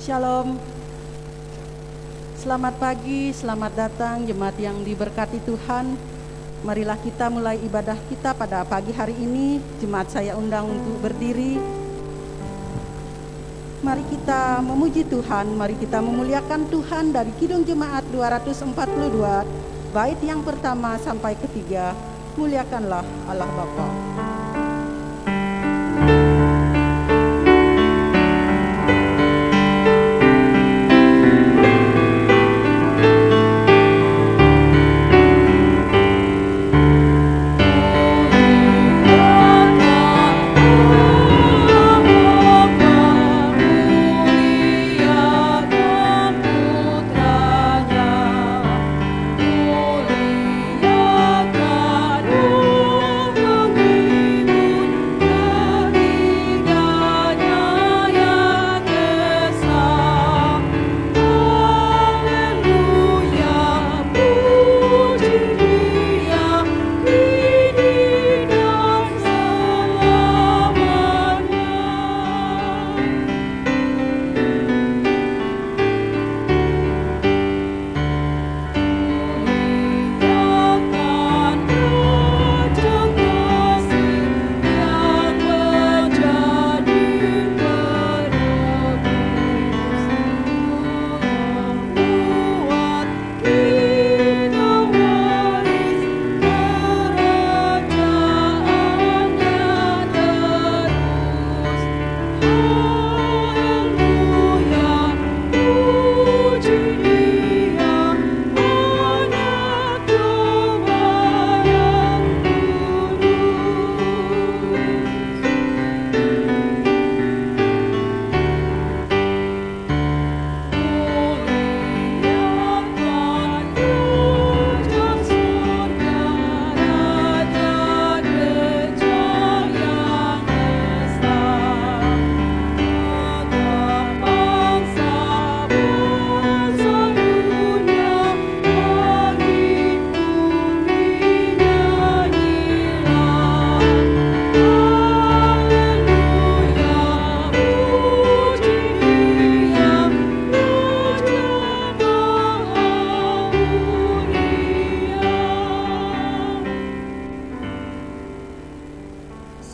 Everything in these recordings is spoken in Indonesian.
Shalom. Selamat pagi, selamat datang jemaat yang diberkati Tuhan. Marilah kita mulai ibadah kita pada pagi hari ini. Jemaat saya undang untuk berdiri. Mari kita memuji Tuhan, mari kita memuliakan Tuhan dari Kidung Jemaat 242, bait yang pertama sampai ketiga. Muliakanlah Allah Bapa.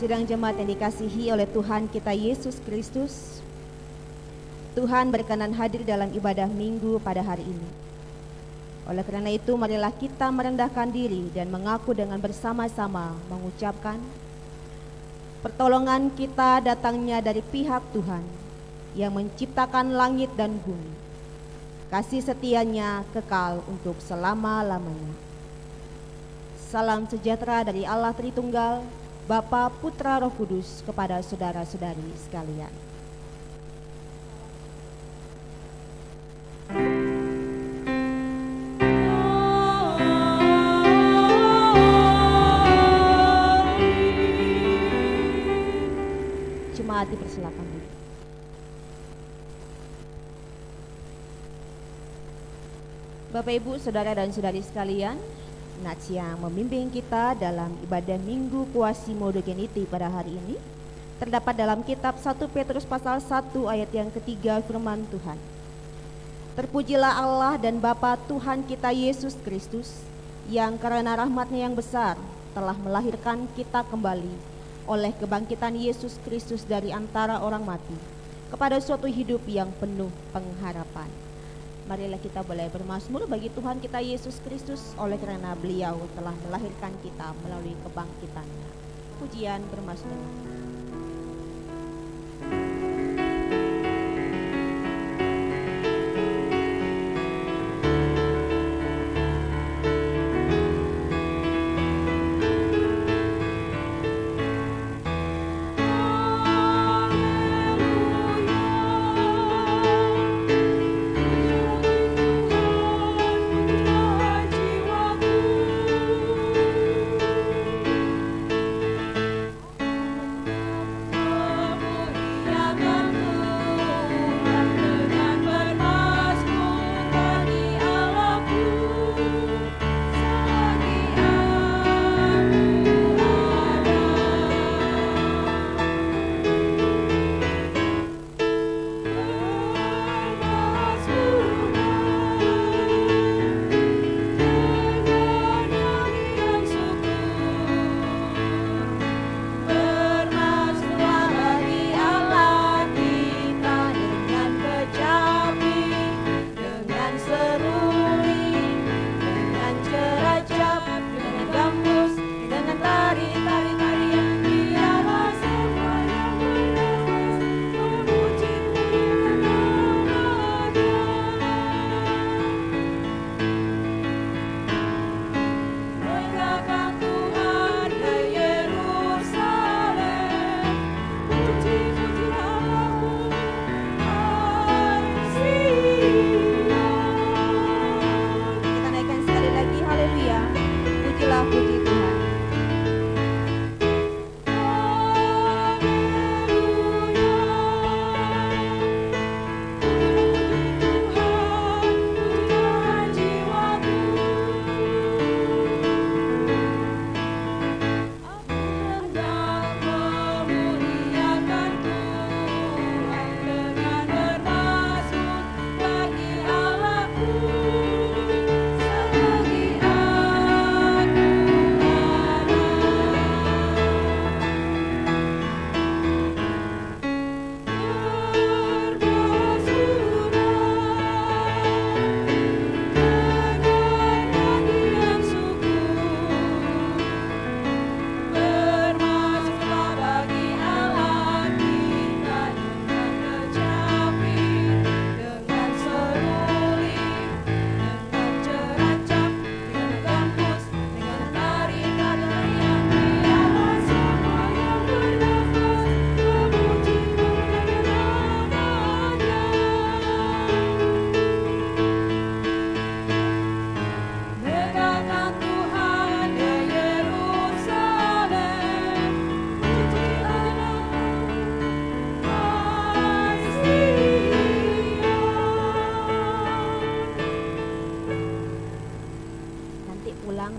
Sidang jemaat yang dikasihi oleh Tuhan kita Yesus Kristus, Tuhan berkenan hadir dalam ibadah minggu pada hari ini. Oleh karena itu, marilah kita merendahkan diri dan mengaku dengan bersama-sama mengucapkan, pertolongan kita datangnya dari pihak Tuhan yang menciptakan langit dan bumi. Kasih setianya kekal untuk selama-lamanya. Salam sejahtera dari Allah Tritunggal, Bapa, Putra, Roh Kudus kepada saudara-saudari sekalian. Jemaat dipersilakan. Bapak, Ibu, saudara dan saudari sekalian, Nats yang membimbing kita dalam ibadah Minggu Quasimodogeniti pada hari ini terdapat dalam kitab 1 Petrus pasal 1 ayat yang ketiga, firman Tuhan. Terpujilah Allah dan Bapa Tuhan kita Yesus Kristus, yang karena rahmat-Nya yang besar telah melahirkan kita kembali oleh kebangkitan Yesus Kristus dari antara orang mati kepada suatu hidup yang penuh pengharapan. Marilah kita boleh bermazmur bagi Tuhan kita Yesus Kristus, oleh karena Beliau telah melahirkan kita melalui kebangkitan-Nya. Pujian bermazmur.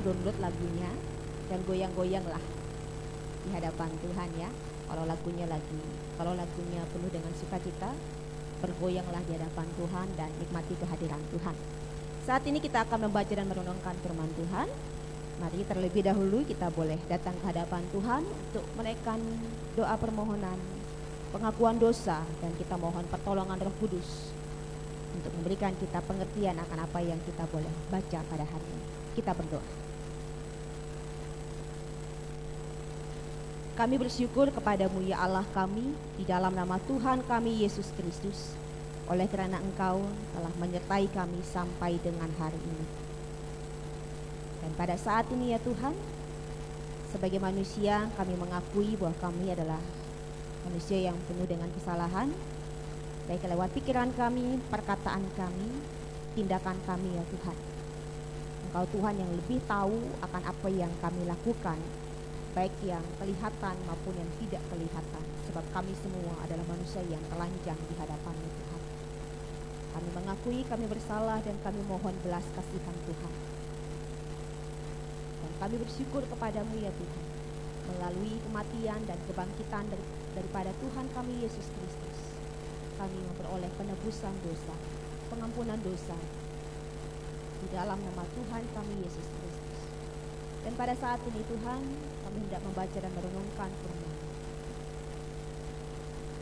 download lagunya dan goyang-goyanglah di hadapan Tuhan ya. Kalau lagunya penuh dengan sukacita, bergoyanglah di hadapan Tuhan dan nikmati kehadiran Tuhan. Saat ini kita akan membaca dan merenungkan firman Tuhan. Mari terlebih dahulu kita boleh datang ke hadapan Tuhan untuk menaikkan doa permohonan pengakuan dosa, dan kita mohon pertolongan Roh Kudus untuk memberikan kita pengertian akan apa yang kita boleh baca pada hari ini. Kita berdoa. Kami bersyukur kepadamu ya Allah kami, di dalam nama Tuhan kami Yesus Kristus, oleh kerana Engkau telah menyertai kami sampai dengan hari ini. Dan pada saat ini ya Tuhan, sebagai manusia kami mengakui bahwa kami adalah manusia yang penuh dengan kesalahan, baik lewat pikiran kami, perkataan kami, tindakan kami ya Tuhan. Engkau Tuhan yang lebih tahu akan apa yang kami lakukan, baik yang kelihatan maupun yang tidak kelihatan, sebab kami semua adalah manusia yang telanjang di hadapan-Mu Tuhan. Kami mengakui kami bersalah dan kami mohon belas kasihan Tuhan. Dan kami bersyukur kepadamu ya Tuhan, melalui kematian dan kebangkitan daripada Tuhan kami Yesus Kristus, kami memperoleh penebusan dosa, pengampunan dosa di dalam nama Tuhan kami Yesus Kristus. Dan pada saat ini Tuhan, kami hendak membaca dan merenungkan firman.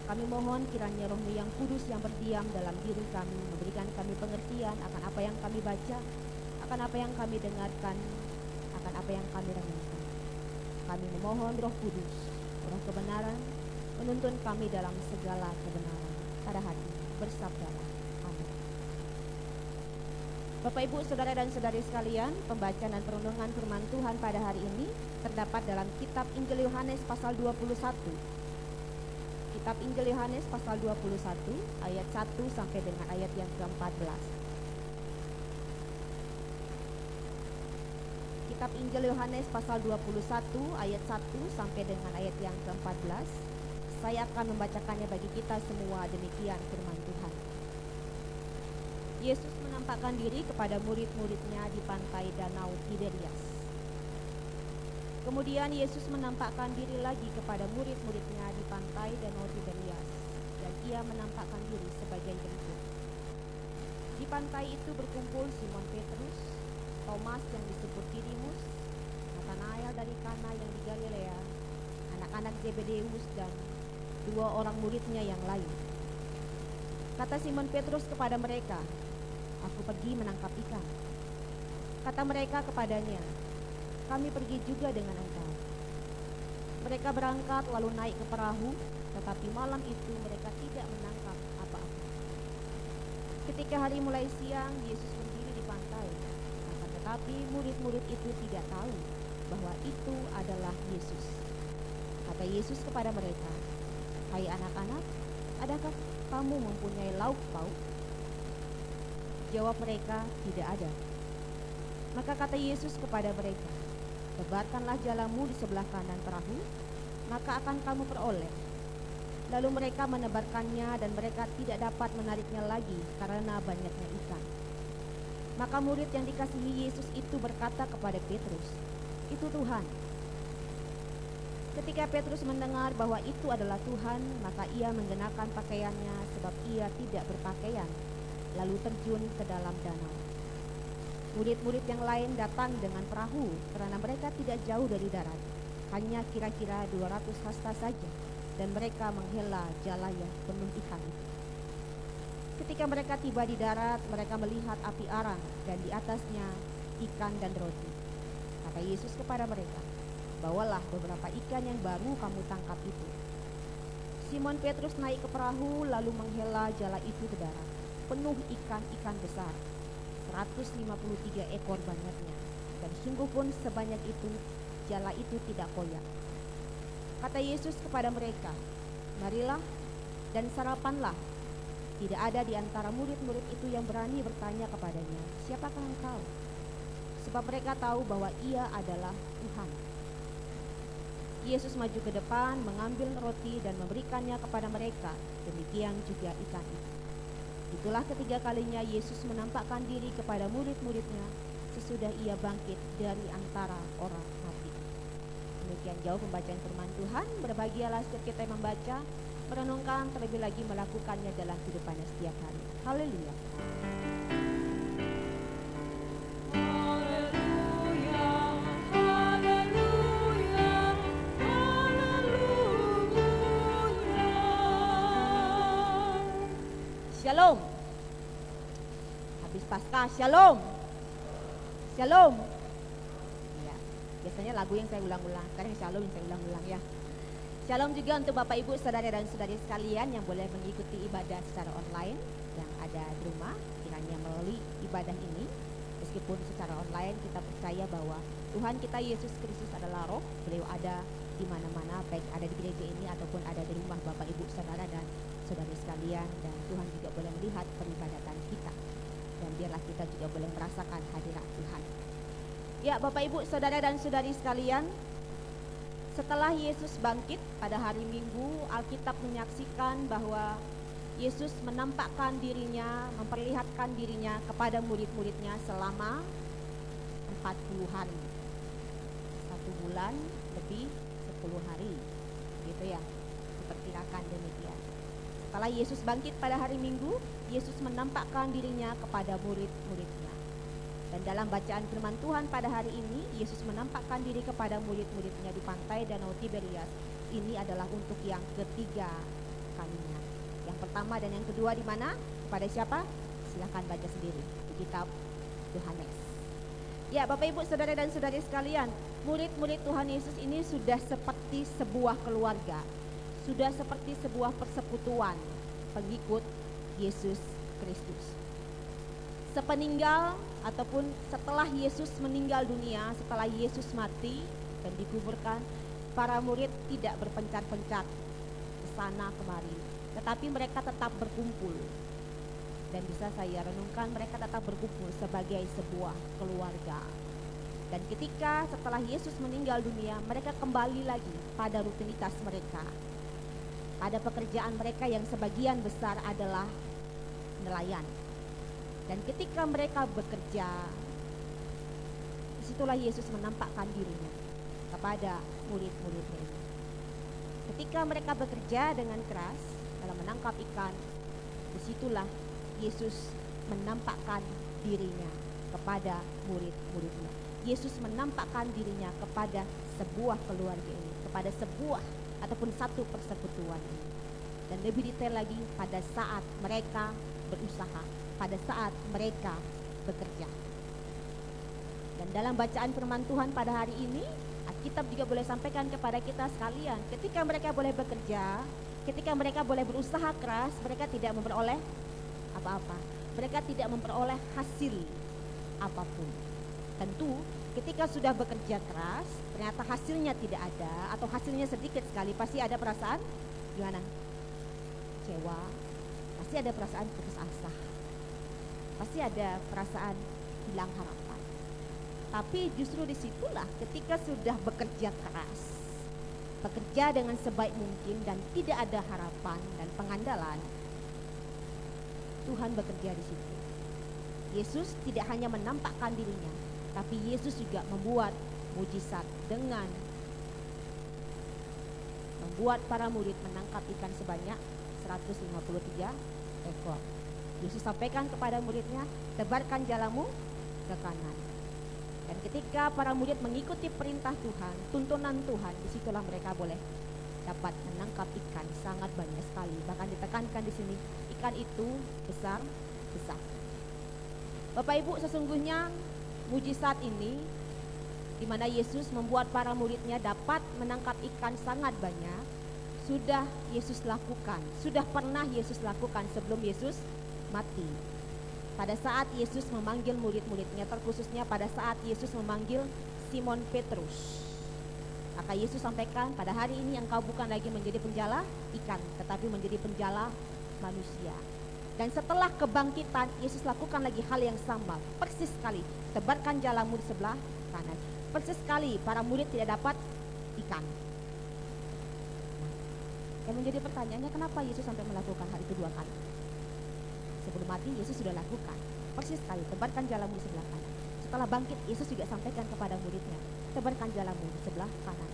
Kami mohon kiranya Roh-Mu yang kudus yang berdiam dalam diri kami, memberikan kami pengertian akan apa yang kami baca, akan apa yang kami dengarkan, akan apa yang kami renungkan. Kami memohon Roh Kudus, Roh kebenaran, menuntun kami dalam segala kebenaran pada hari ini. Bersabdalah. Amin. Bapak, Ibu, Saudara dan Saudari sekalian, pembacaan dan perenungan firman Tuhan pada hari ini terdapat dalam kitab Injil Yohanes pasal 21. Kitab Injil Yohanes pasal 21 ayat 1 sampai dengan ayat yang ke-14. Kitab Injil Yohanes pasal 21 ayat 1 sampai dengan ayat yang ke-14. Saya akan membacakannya bagi kita semua. Demikian firman Tuhan. Yesus menampakkan diri kepada murid-muridnya di pantai Danau Tiberias. Kemudian Yesus menampakkan diri lagi kepada murid-muridnya di pantai Danau Tiberias, dan ia menampakkan diri sebagai berikut. Di pantai itu berkumpul Simon Petrus, Thomas yang disebut Didimus, Nathanael dari Kana yang di Galilea, anak-anak Zebedeus, dan 2 orang muridnya yang lain. Kata Simon Petrus kepada mereka, "Aku pergi menangkap ikan." Kata mereka kepadanya, "Kami pergi juga dengan engkau." Mereka berangkat lalu naik ke perahu, tetapi malam itu mereka tidak menangkap apa-apa. Ketika hari mulai siang, Yesus berdiri di pantai. Akan tetapi murid-murid itu tidak tahu bahwa itu adalah Yesus. Kata Yesus kepada mereka, "Hai anak-anak, adakah kamu mempunyai lauk pauk?" Jawab mereka, "Tidak ada." Maka kata Yesus kepada mereka, "Tebarkanlah jalamu di sebelah kanan perahu, maka akan kamu peroleh." Lalu mereka menebarkannya dan mereka tidak dapat menariknya lagi karena banyaknya ikan. Maka murid yang dikasihi Yesus itu berkata kepada Petrus, "Itu Tuhan." Ketika Petrus mendengar bahwa itu adalah Tuhan, maka ia menggenakan pakaiannya sebab ia tidak berpakaian, lalu terjun ke dalam danau. Murid-murid yang lain datang dengan perahu karena mereka tidak jauh dari darat, hanya kira-kira 200 hasta saja, dan mereka menghela jala yang penuh ikan itu. Ketika mereka tiba di darat, mereka melihat api arang dan di atasnya ikan dan roti. Kata Yesus kepada mereka, "Bawalah beberapa ikan yang baru kamu tangkap itu." Simon Petrus naik ke perahu lalu menghela jala itu ke darat, penuh ikan-ikan besar, 153 ekor banyaknya, dan sungguh pun sebanyak itu jala itu tidak koyak. Kata Yesus kepada mereka, "Marilah dan sarapanlah." Tidak ada di antara murid-murid itu yang berani bertanya kepadanya, "Siapakah engkau?" Sebab mereka tahu bahwa ia adalah Tuhan. Yesus maju ke depan, mengambil roti dan memberikannya kepada mereka. Demikian juga ikan itu. Itulah ketiga kalinya Yesus menampakkan diri kepada murid-muridnya sesudah ia bangkit dari antara orang mati. Demikian jauh pembacaan firman Tuhan. Berbahagialah setiap kita yang membaca, merenungkan, terlebih lagi melakukannya dalam kehidupannya setiap hari. Haleluya. Shalom. Habis Paskah, shalom. Shalom. Ya, biasanya lagu yang saya ulang-ulang, sekarang shalom yang saya ulang-ulang ya. Shalom juga untuk Bapak Ibu, saudara dan saudari sekalian yang boleh mengikuti ibadah secara online yang ada di rumah. Kiranya melalui ibadah ini, meskipun secara online, kita percaya bahwa Tuhan kita Yesus Kristus adalah Roh. Beliau ada di mana-mana, baik ada di gereja ini ataupun ada di rumah Bapak Ibu, saudara dan saudari sekalian. Dan Tuhan juga boleh melihat peribadatan kita, dan biarlah kita juga boleh merasakan hadirat Tuhan. Ya Bapak Ibu, saudara dan saudari sekalian, setelah Yesus bangkit pada hari Minggu, Alkitab menyaksikan bahwa Yesus menampakkan dirinya, memperlihatkan dirinya kepada murid-muridnya selama 40 hari. 1 bulan lebih 10 hari. Gitu ya, diperkirakan demikian. Setelah Yesus bangkit pada hari Minggu, Yesus menampakkan dirinya kepada murid-muridnya. Dan dalam bacaan firman Tuhan pada hari ini, Yesus menampakkan diri kepada murid-muridnya di pantai Danau Tiberias. Ini adalah untuk yang ketiga kalinya. Yang pertama dan yang kedua di mana? Kepada siapa? Silakan baca sendiri di kitab Yohanes. Ya Bapak Ibu, saudara dan saudari sekalian, murid-murid Tuhan Yesus ini sudah seperti sebuah keluarga, sudah seperti sebuah persekutuan pengikut Yesus Kristus. Sepeninggal ataupun setelah Yesus meninggal dunia, setelah Yesus mati dan dikuburkan, para murid tidak berpencar-pencar ke sana kemari, tetapi mereka tetap berkumpul. Dan bisa saya renungkan, mereka tetap berkumpul sebagai sebuah keluarga. Dan ketika setelah Yesus meninggal dunia, mereka kembali lagi pada rutinitas mereka, pada pekerjaan mereka yang sebagian besar adalah nelayan. Dan ketika mereka bekerja, disitulah Yesus menampakkan dirinya kepada murid-muridnya ini. Ketika mereka bekerja dengan keras dalam menangkap ikan, disitulah Yesus menampakkan dirinya kepada murid-muridnya. Yesus menampakkan dirinya kepada sebuah keluarga ini, kepada sebuah ataupun satu persekutuan ini. Dan lebih detail lagi, pada saat mereka berusaha, pada saat mereka bekerja. Dan dalam bacaan firman Tuhan pada hari ini, Alkitab juga boleh sampaikan kepada kita sekalian, ketika mereka boleh bekerja, ketika mereka boleh berusaha keras, mereka tidak memperoleh apa-apa. Mereka tidak memperoleh hasil apapun. Tentu ketika sudah bekerja keras, ternyata hasilnya tidak ada atau hasilnya sedikit sekali, pasti ada perasaan gimana? Kecewa, pasti ada perasaan putus asa, pasti ada perasaan hilang harapan. Tapi justru disitulah ketika sudah bekerja keras, bekerja dengan sebaik mungkin dan tidak ada harapan dan pengandalan, Tuhan bekerja di situ. Yesus tidak hanya menampakkan dirinya, tapi Yesus juga membuat mujizat dengan membuat para murid menangkap ikan sebanyak 153 ekor. Yesus sampaikan kepada muridnya, tebarkan jalamu ke kanan. Dan ketika para murid mengikuti perintah Tuhan, tuntunan Tuhan, disitulah mereka boleh dapat menangkap ikan sangat banyak sekali. Bahkan ditekankan di sini, ikan itu besar. Bapak Ibu, sesungguhnya mujizat ini di mana Yesus membuat para muridnya dapat menangkap ikan sangat banyak, sudah Yesus lakukan, sudah pernah Yesus lakukan sebelum Yesus mati. Pada saat Yesus memanggil murid-muridnya, terkhususnya pada saat Yesus memanggil Simon Petrus, maka Yesus sampaikan, pada hari ini engkau bukan lagi menjadi penjala ikan, tetapi menjadi penjala manusia. Dan setelah kebangkitan, Yesus lakukan lagi hal yang sama, persis sekali, tebarkan jalamu di sebelah kanan. Persis sekali, para murid tidak dapat ikan. Yang menjadi pertanyaannya, kenapa Yesus sampai melakukan hal itu 2 kali? Sebelum mati Yesus sudah lakukan, persis sekali, tebarkan jalamu di sebelah kanan. setelah bangkit, Yesus juga sampaikan kepada muridnya, tebarkan jalamu di sebelah kanan,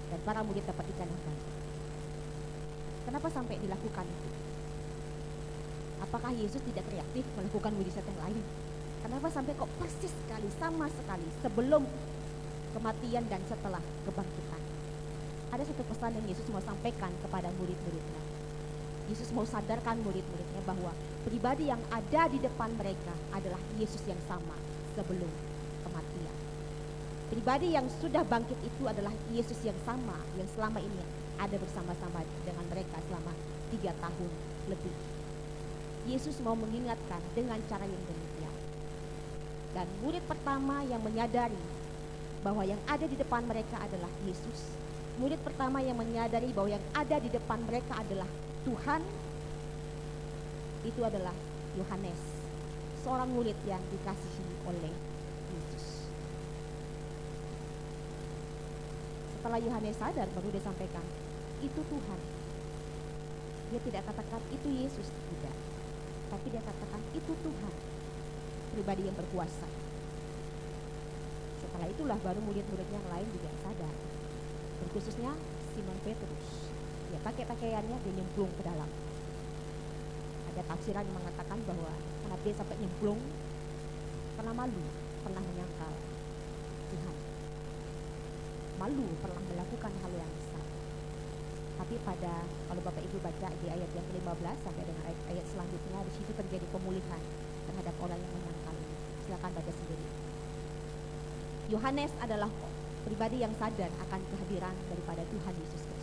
dan para murid dapat ikan yang banyak. Kenapa sampai dilakukan itu? Apakah Yesus tidak kreatif melakukan mujizat yang lain? Kenapa sampai kok persis sekali, sama sekali sebelum kematian dan setelah kebangkitan? Ada satu pesan yang Yesus mau sampaikan kepada murid-muridnya. Yesus mau sadarkan murid-muridnya bahwa pribadi yang ada di depan mereka adalah Yesus yang sama sebelum kematian. Pribadi yang sudah bangkit itu adalah Yesus yang sama yang selama ini ada bersama-sama dengan mereka selama 3 tahun lebih. Yesus mau mengingatkan dengan cara yang demikian. Dan murid pertama yang menyadari bahwa yang ada di depan mereka adalah Yesus. Murid pertama yang menyadari bahwa yang ada di depan mereka adalah Tuhan, itu adalah Yohanes, seorang murid yang dikasihi oleh Yesus. Setelah Yohanes sadar, baru dia sampaikan, itu Tuhan. Dia tidak katakan itu Yesus, tidak, tapi dia katakan itu Tuhan, pribadi yang berkuasa. Setelah itulah baru murid-murid yang lain juga sadar, terkhususnya Simon Petrus. Dia pakai pakaiannya, dia nyemplung ke dalam. Ada tafsiran yang mengatakan bahwa kenapa dia sampai nyemplung, karena malu pernah menyangkal Tuhan, malu pernah melakukan hal yang besar. Tapi kalau Bapak Ibu baca di ayat yang ke-15 sampai dengan ayat selanjutnya, di situ terjadi pemulihan terhadap orang yang menyangkal ini. Silakan baca sendiri. Yohanes adalah pribadi yang sadar akan kehadiran daripada Tuhan Yesus Kristus.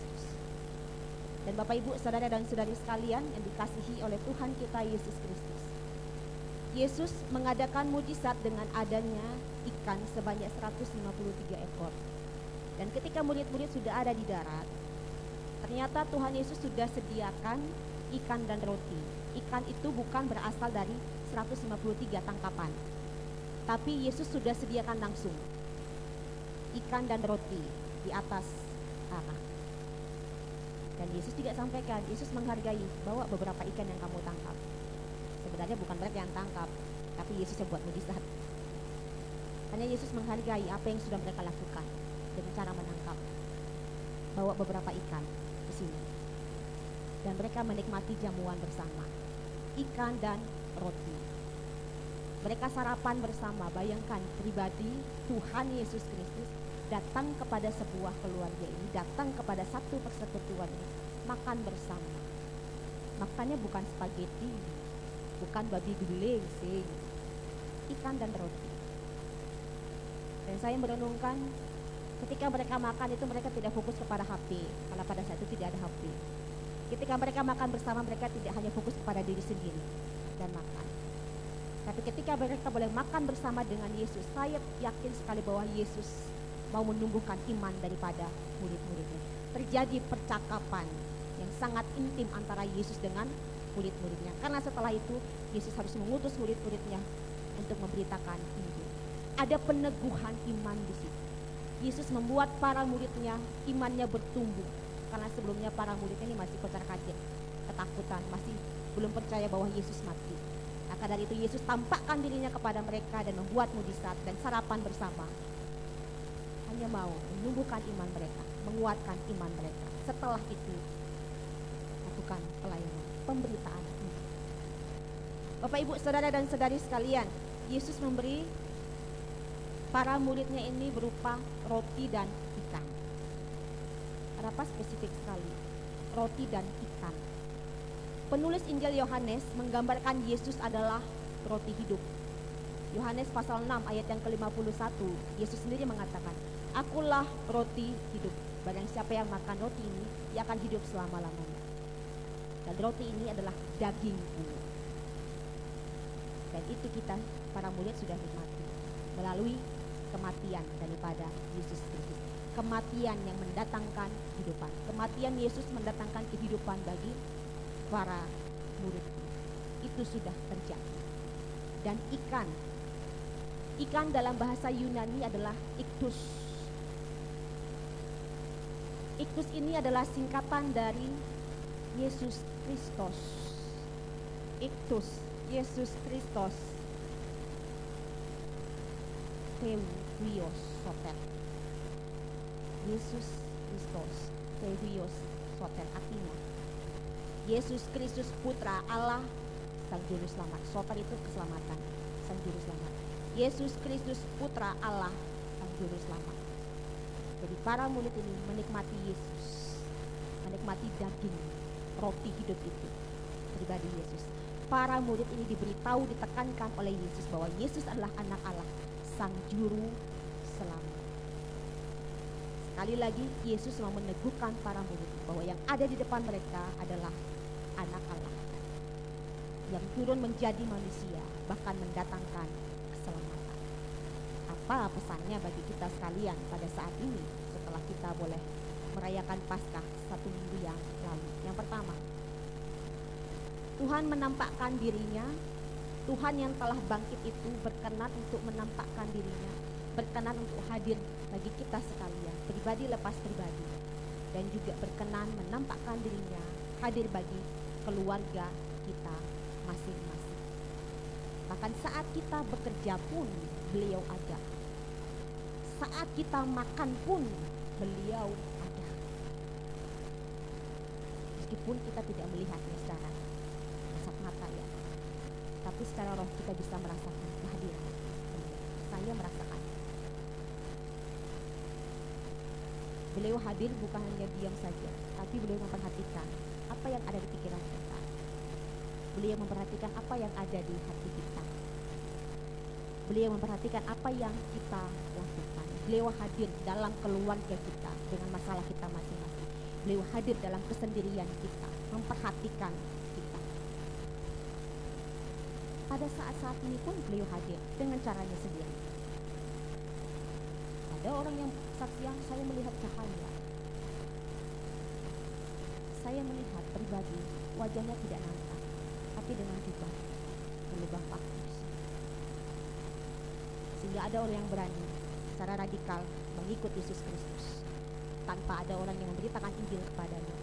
Dan Bapak Ibu, saudara dan saudari sekalian yang dikasihi oleh Tuhan kita Yesus Kristus, Yesus mengadakan mujizat dengan adanya ikan sebanyak 153 ekor. Dan ketika murid-murid sudah ada di darat, ternyata Tuhan Yesus sudah sediakan ikan dan roti. Ikan itu bukan berasal dari 153 tangkapan, tapi Yesus sudah sediakan langsung ikan dan roti di atas karang. Dan Yesus tidak sampaikan, Yesus menghargai, bawa beberapa ikan yang kamu tangkap. Sebenarnya bukan mereka yang tangkap, tapi Yesus yang buat mujizat. Hanya Yesus menghargai apa yang sudah mereka lakukan dengan cara menangkap. Bawa beberapa ikan ke sini. Dan mereka menikmati jamuan bersama, ikan dan roti. Mereka sarapan bersama. Bayangkan pribadi Tuhan Yesus Kristus datang kepada sebuah keluarga ini, datang kepada satu persekutuan ini, makan bersama. Makannya bukan spaghetti, bukan babi guling sih, ikan dan roti. Dan saya merenungkan, ketika mereka makan itu mereka tidak fokus kepada HP, karena pada saat itu tidak ada HP. Ketika mereka makan bersama, mereka tidak hanya fokus kepada diri sendiri dan makan. Tapi ketika mereka boleh makan bersama dengan Yesus, saya yakin sekali bahwa Yesus mau menumbuhkan iman daripada murid-muridnya. Terjadi percakapan yang sangat intim antara Yesus dengan murid-muridnya. Karena setelah itu Yesus harus mengutus murid-muridnya untuk memberitakan Injil. Ada peneguhan iman di situ. Yesus membuat para muridnya imannya bertumbuh. Karena sebelumnya para muridnya ini masih kocar kacir, ketakutan, masih belum percaya bahwa Yesus mati. Maka dari itu Yesus tampakkan dirinya kepada mereka dan membuat mujizat dan sarapan bersama. Hanya mau menumbuhkan iman mereka, menguatkan iman mereka. Setelah itu lakukan pelayanan, pemberitaan. Bapak Ibu, saudara dan saudari sekalian, Yesus memberi para muridnya ini berupa roti dan ikan. Kenapa spesifik sekali? Roti dan ikan. Penulis Injil Yohanes menggambarkan Yesus adalah roti hidup. Yohanes pasal 6 ayat yang ke-51, Yesus sendiri mengatakan, akulah roti hidup. Barang siapa yang makan roti ini, ia akan hidup selama-lamanya. Dan roti ini adalah dagingku. Dan itu kita, para murid, sudah nikmati melalui kematian daripada Yesus Kristus. Kematian yang mendatangkan kehidupan. Kematian Yesus mendatangkan kehidupan bagi para murid. Itu sudah terjadi. Dan ikan dalam bahasa Yunani adalah iktus. Iktus ini adalah singkatan dari Yesus Kristus. Iktus, Yesus Kristus. Theos Soter. Yesus Kristus, Theos Soter, artinya Yesus Kristus Putra Allah, Sang Juru Selamat. Soter itu keselamatan, Sang Juru Selamat. Yesus Kristus Putra Allah, Sang Juru Selamat. Jadi para murid ini menikmati Yesus, menikmati daging roti hidup itu, pribadi Yesus. Para murid ini diberitahu, ditekankan oleh Yesus bahwa Yesus adalah anak Allah, Sang Juru Selamat. Sekali lagi Yesus mau meneguhkan para murid bahwa yang ada di depan mereka adalah anak Allah yang turun menjadi manusia, bahkan mendatangkan keselamatan. Apa pesannya bagi kita sekalian pada saat ini setelah kita boleh merayakan Paskah 1 minggu yang lalu? Yang pertama, Tuhan menampakkan dirinya. Tuhan yang telah bangkit itu berkenan untuk menampakkan dirinya, berkenan untuk hadir bagi kita sekalian, pribadi lepas pribadi, dan juga berkenan menampakkan dirinya hadir bagi keluarga kita masing-masing. Bahkan saat kita bekerja pun beliau ada, saat kita makan pun beliau ada, meskipun kita tidak melihatnya secara kasat mata ya, tapi secara roh kita bisa merasakan kehadiran beliau. Saya merasakan beliau hadir bukan hanya diam saja, tapi beliau memperhatikan apa yang ada di pikiran kita. Beliau memperhatikan apa yang ada di hati kita. Beliau memperhatikan apa yang kita lakukan. Beliau hadir dalam keluarga kita dengan masalah kita masing-masing. Beliau hadir dalam kesendirian kita, memperhatikan kita. Pada saat-saat ini pun beliau hadir dengan caranya sendiri. Ada orang yang saksian, saya melihat cahaya. Saya melihat pribadi, wajahnya tidak nampak, tapi dengan jubah berlubang pakaian. Sehingga ada orang yang berani secara radikal mengikut Yesus Kristus tanpa ada orang yang memberitakan Injil kepadanya.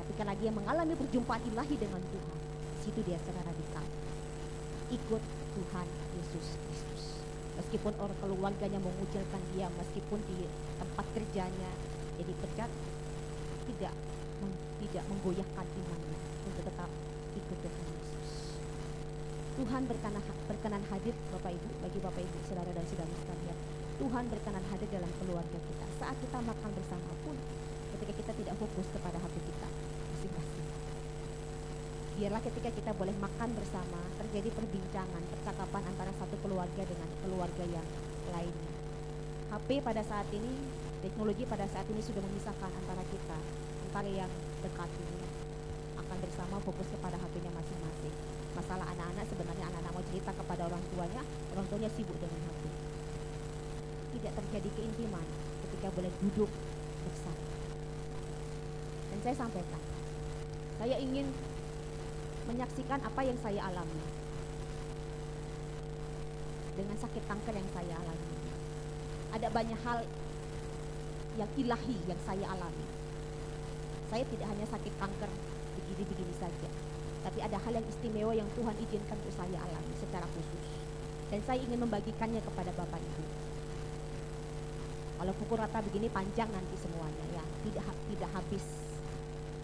Tapi karena dia mengalami perjumpaan ilahi dengan Tuhan, situ dia secara radikal ikut Tuhan Yesus Kristus. Meskipun orang keluarganya mengucilkan dia, meskipun di tempat kerjanya jadi pecat, tidak menggoyahkan imannya untuk tetap ikut Tuhan Yesus. Tuhan berkenan hadir Bapak Ibu, bagi Bapak Ibu, saudara dan saudari sekalian. Tuhan berkenan hadir dalam keluarga kita. Saat kita makan bersama pun, ketika kita tidak fokus kepada hati kita masing-masing. Biarlah ketika kita boleh makan bersama, terjadi perbincangan, percakapan antara satu keluarga dengan keluarga yang lainnya. HP pada saat ini, teknologi pada saat ini sudah memisahkan antara kita, antara yang dekat ini akan bersama fokus kepada HP-nya masing-masing. Masalah anak-anak, sebenarnya anak-anak mau cerita kepada orang tuanya sibuk dengan HP. Tidak terjadi keintiman ketika boleh duduk bersama. Dan saya sampaikan, saya ingin menyaksikan apa yang saya alami dengan sakit kanker yang saya alami. Ada banyak hal yang ilahi yang saya alami. Saya tidak hanya sakit kanker begini-begini saja, tapi ada hal yang istimewa yang Tuhan izinkan untuk saya alami secara khusus, dan saya ingin membagikannya kepada Bapak Ibu. Kalau pukul rata begini panjang nanti semuanya ya, tidak habis.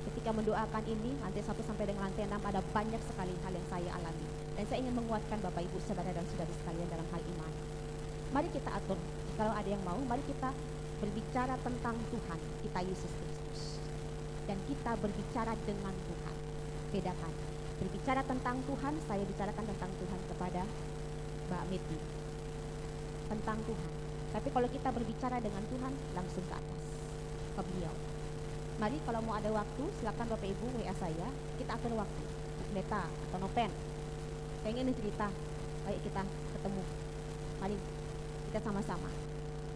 Ketika mendoakan ini, lantai 1 sampai dengan lantai 6 ada banyak sekali hal yang saya alami, dan saya ingin menguatkan Bapak Ibu, saudara dan saudari sekalian dalam hal iman. Mari kita atur, kalau ada yang mau, mari kita berbicara tentang Tuhan kita Yesus Kristus, dan kita berbicara dengan Tuhan. Bedakan, berbicara tentang Tuhan, saya bicarakan tentang Tuhan kepada Mbak Meti, tentang Tuhan. Tapi kalau kita berbicara dengan Tuhan, langsung ke atas, ke beliau. Mari kalau mau ada waktu, silakan Bapak Ibu WA saya, kita atur waktu, Beta atau Nopen, pengen cerita, ayo kita ketemu. Mari kita sama-sama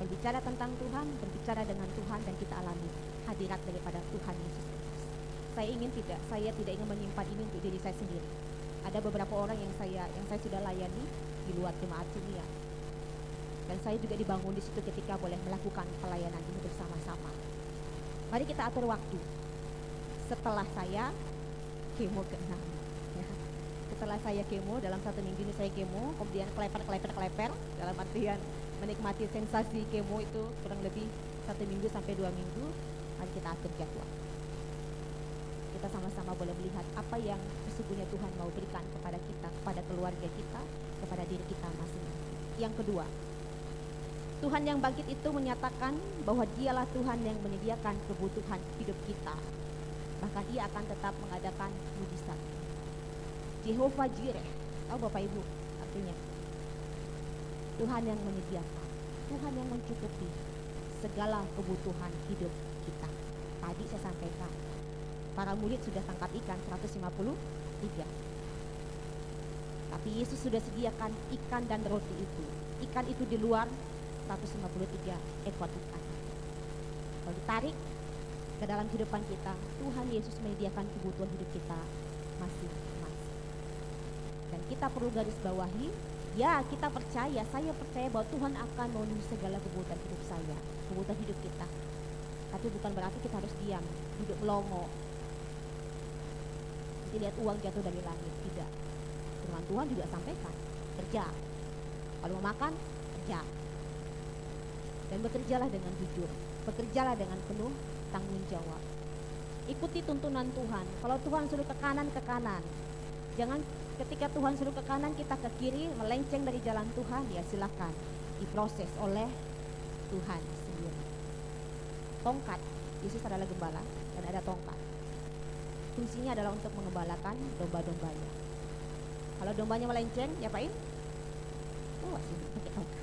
berbicara tentang Tuhan, berbicara dengan Tuhan, dan kita alami hadirat daripada Tuhan Yesus Kristus. Saya tidak ingin menyimpan ini untuk diri saya sendiri. Ada beberapa orang yang saya sudah layani di luar jemaat sini ya. Dan saya juga dibangun di situ ketika boleh melakukan pelayanan ini bersama-sama. Mari kita atur waktu setelah saya kemo ke-6 ya. setelah saya kemo, dalam 1 minggu ini saya kemo, kemudian keleper, dalam artian menikmati sensasi kemo itu kurang lebih 1 minggu sampai 2 minggu. Mari kita atur jadwal. Kita sama-sama boleh melihat apa yang sesungguhnya Tuhan mau berikan kepada kita, kepada keluarga kita, kepada diri kita masing-masing. Yang kedua, Tuhan yang bangkit itu menyatakan bahwa Dialah Tuhan yang menyediakan kebutuhan hidup kita. Bahkan Ia akan tetap mengadakan mujizat. Jehovah Jireh, tahu Bapak Ibu artinya? Tuhan yang menyediakan, Tuhan yang mencukupi segala kebutuhan hidup kita. Tadi saya sampaikan, para murid sudah tangkap ikan 153. Tapi Yesus sudah sediakan ikan dan roti itu. Ikan itu di luar 153 ekor ikan. Kalau ditarik ke dalam kehidupan kita, Tuhan Yesus menyediakan kebutuhan hidup kita masing-masing. Dan kita perlu garis bawahi, ya kita percaya, saya percaya bahwa Tuhan akan memenuhi segala kebutuhan hidup saya, kebutuhan hidup kita. Tapi bukan berarti kita harus diam, duduk melongo, nanti lihat uang jatuh dari langit. Tidak. Firman Tuhan juga sampaikan, kerja. Kalau mau makan, kerja. Dan bekerjalah dengan jujur, bekerjalah dengan penuh tanggung jawab. Ikuti tuntunan Tuhan. Kalau Tuhan suruh ke kanan, ke kanan. Jangan ketika Tuhan suruh ke kanan kita ke kiri, melenceng dari jalan Tuhan. Ya silakan diproses oleh Tuhan sendiri. Tongkat, Yesus adalah gembala dan ada tongkat. Fungsinya adalah untuk mengembalakan domba-dombanya. Kalau dombanya melenceng, diapain? Oh, sini pakai tongkat.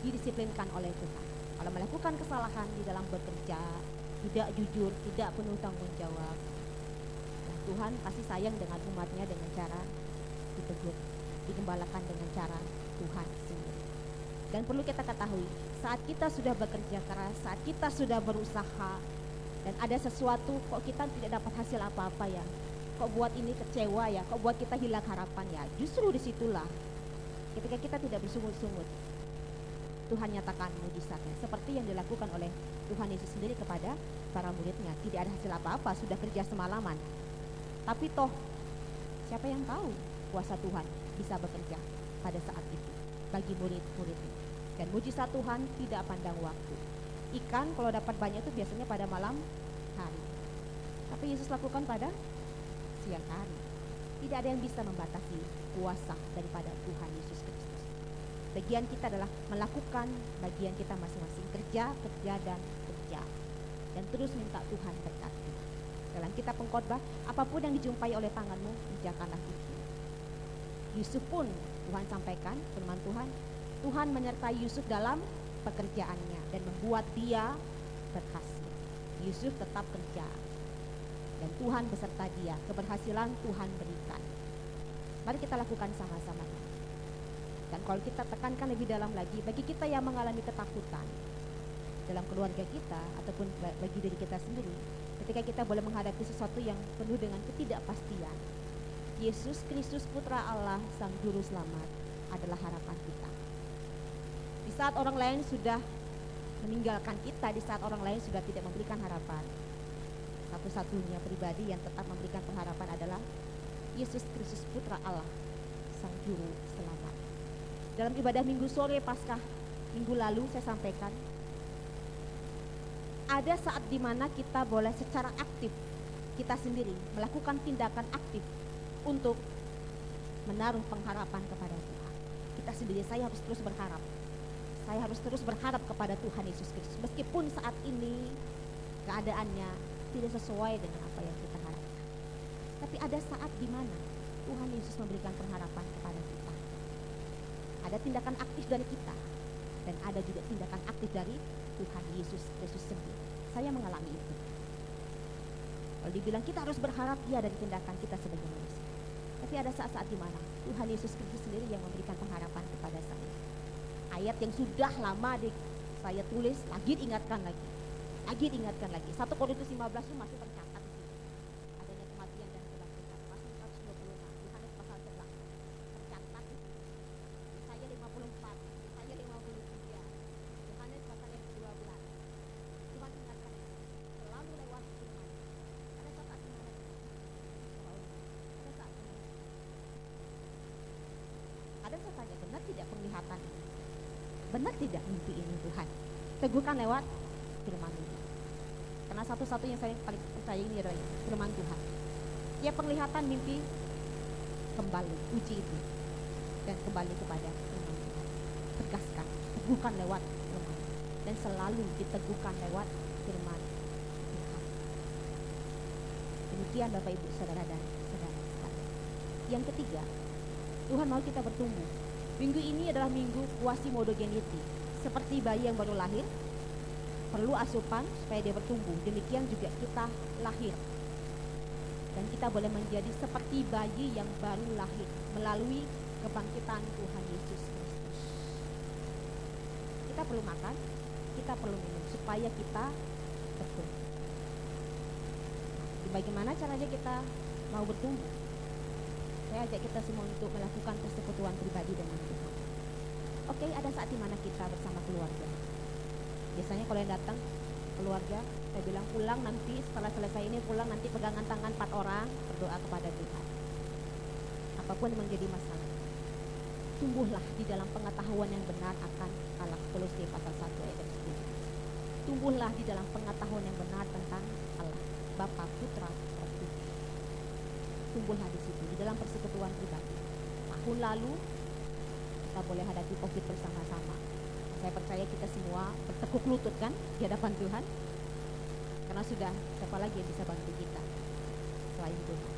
Didisiplinkan oleh Tuhan. Kalau melakukan kesalahan di dalam bekerja, tidak jujur, tidak penuh tanggung jawab, nah, Tuhan kasih sayang dengan umatnya dengan cara ditegur, digembalakan dengan cara Tuhan sendiri. Dan perlu kita ketahui, saat kita sudah bekerja keras, saat kita sudah berusaha, dan ada sesuatu kok kita tidak dapat hasil apa-apa ya, kok buat ini kecewa ya, kok buat kita hilang harapan ya, justru disitulah ketika kita tidak bersungut-sungut, Tuhan nyatakan mujizatnya seperti yang dilakukan oleh Tuhan Yesus sendiri kepada para muridnya. Tidak ada hasil apa-apa, sudah kerja semalaman, tapi toh siapa yang tahu kuasa Tuhan bisa bekerja pada saat itu bagi murid-muridnya. Dan mujizat Tuhan tidak pandang waktu. Ikan kalau dapat banyak itu biasanya pada malam hari, tapi Yesus lakukan pada siang hari. Tidak ada yang bisa membatasi kuasa daripada Tuhan Yesus Kristus. Bagian kita adalah melakukan bagian kita masing-masing, kerja, dan kerja, dan terus minta Tuhan berkati. Dalam kitab Pengkhotbah, apapun yang dijumpai oleh tanganmu, kerjakanlah itu. Yusuf pun Tuhan sampaikan firman Tuhan, Tuhan menyertai Yusuf dalam pekerjaannya dan membuat dia berhasil. Yusuf tetap kerja dan Tuhan beserta dia, keberhasilan Tuhan berikan. Mari kita lakukan sama-sama. Dan kalau kita tekankan lebih dalam lagi, bagi kita yang mengalami ketakutan dalam keluarga kita ataupun bagi diri kita sendiri, ketika kita boleh menghadapi sesuatu yang penuh dengan ketidakpastian, Yesus Kristus Putra Allah Sang Juru Selamat adalah harapan kita. Di saat orang lain sudah meninggalkan kita, di saat orang lain sudah tidak memberikan harapan, satu-satunya pribadi yang tetap memberikan pengharapan adalah Yesus Kristus Putra Allah Sang Juru Selamat. Dalam ibadah minggu sore Paskah minggu lalu saya sampaikan, ada saat dimana kita boleh secara aktif, kita sendiri melakukan tindakan aktif untuk menaruh pengharapan kepada Tuhan. Kita sendiri, saya harus terus berharap. Saya harus terus berharap kepada Tuhan Yesus Kristus. Meskipun saat ini keadaannya tidak sesuai dengan apa yang kita harapkan. Tapi ada saat dimana Tuhan Yesus memberikan pengharapan kepada kita. Ada tindakan aktif dari kita dan ada juga tindakan aktif dari Tuhan Yesus Kristus sendiri. Saya mengalami itu. Kalau dibilang kita harus berharap, ya dari tindakan kita sebagai manusia. Tapi ada saat-saat di mana Tuhan Yesus Kristus sendiri yang memberikan pengharapan kepada saya. Ayat yang sudah lama saya tulis, lagi diingatkan lagi. 1 Korintus 15 itu masih tercatat di situ. Adanya kematian dan kebangkitan. Masih 126. Yohanes pasal 11 tercatat di situ. Yesaya 54, Yesaya 53, Yohanes pasal yang ke-12. Tuhan ingatkan selalu lewat firman. Ada saat di mana ada saat di mana Kadang saya tanya, benar tidak penglihatan ini? Benar tidak mimpi ini Tuhan? Teguhkan lewat firman Tuhan. Karena satu-satunya yang saya paling percaya ini adalah firman Tuhan. Ya, penglihatan mimpi kembali, uji itu dan kembali kepada firman Tuhan. Tegaskan, teguhkan lewat firman, dan selalu diteguhkan lewat firman Tuhan. Demikian Bapak Ibu Saudara dan saudara sekalian. Yang ketiga, Tuhan mau kita bertumbuh. Minggu ini adalah minggu Quasimodogeneity. Seperti bayi yang baru lahir, perlu asupan supaya dia bertumbuh. Demikian juga kita lahir. Dan kita boleh menjadi seperti bayi yang baru lahir melalui kebangkitan Tuhan Yesus Kristus. Kita perlu makan, kita perlu minum supaya kita bertumbuh. Nah, bagaimana caranya kita mau bertumbuh? Saya ajak kita semua untuk melakukan persekutuan pribadi dengan Tuhan. Oke, ada saat di mana kita bersama keluarga. Biasanya kalau yang datang keluarga, saya bilang pulang nanti, setelah selesai ini pulang nanti pegangan tangan 4 orang, berdoa kepada Tuhan. Apapun yang menjadi masalah, tumbuhlah di dalam pengetahuan yang benar akan Allah. Kolose pasal 1 ayat 10. Tumbuhlah di dalam pengetahuan yang benar tentang Allah, Bapa, Putra, Roh Kudus. Tumbuhlah di situ, di dalam persekutuan pribadi. Tahun lalu kita boleh hadapi COVID bersama-sama. Saya percaya kita semua bertekuk lutut kan di hadapan Tuhan. Karena sudah, siapa lagi yang bisa bantu kita selain Tuhan.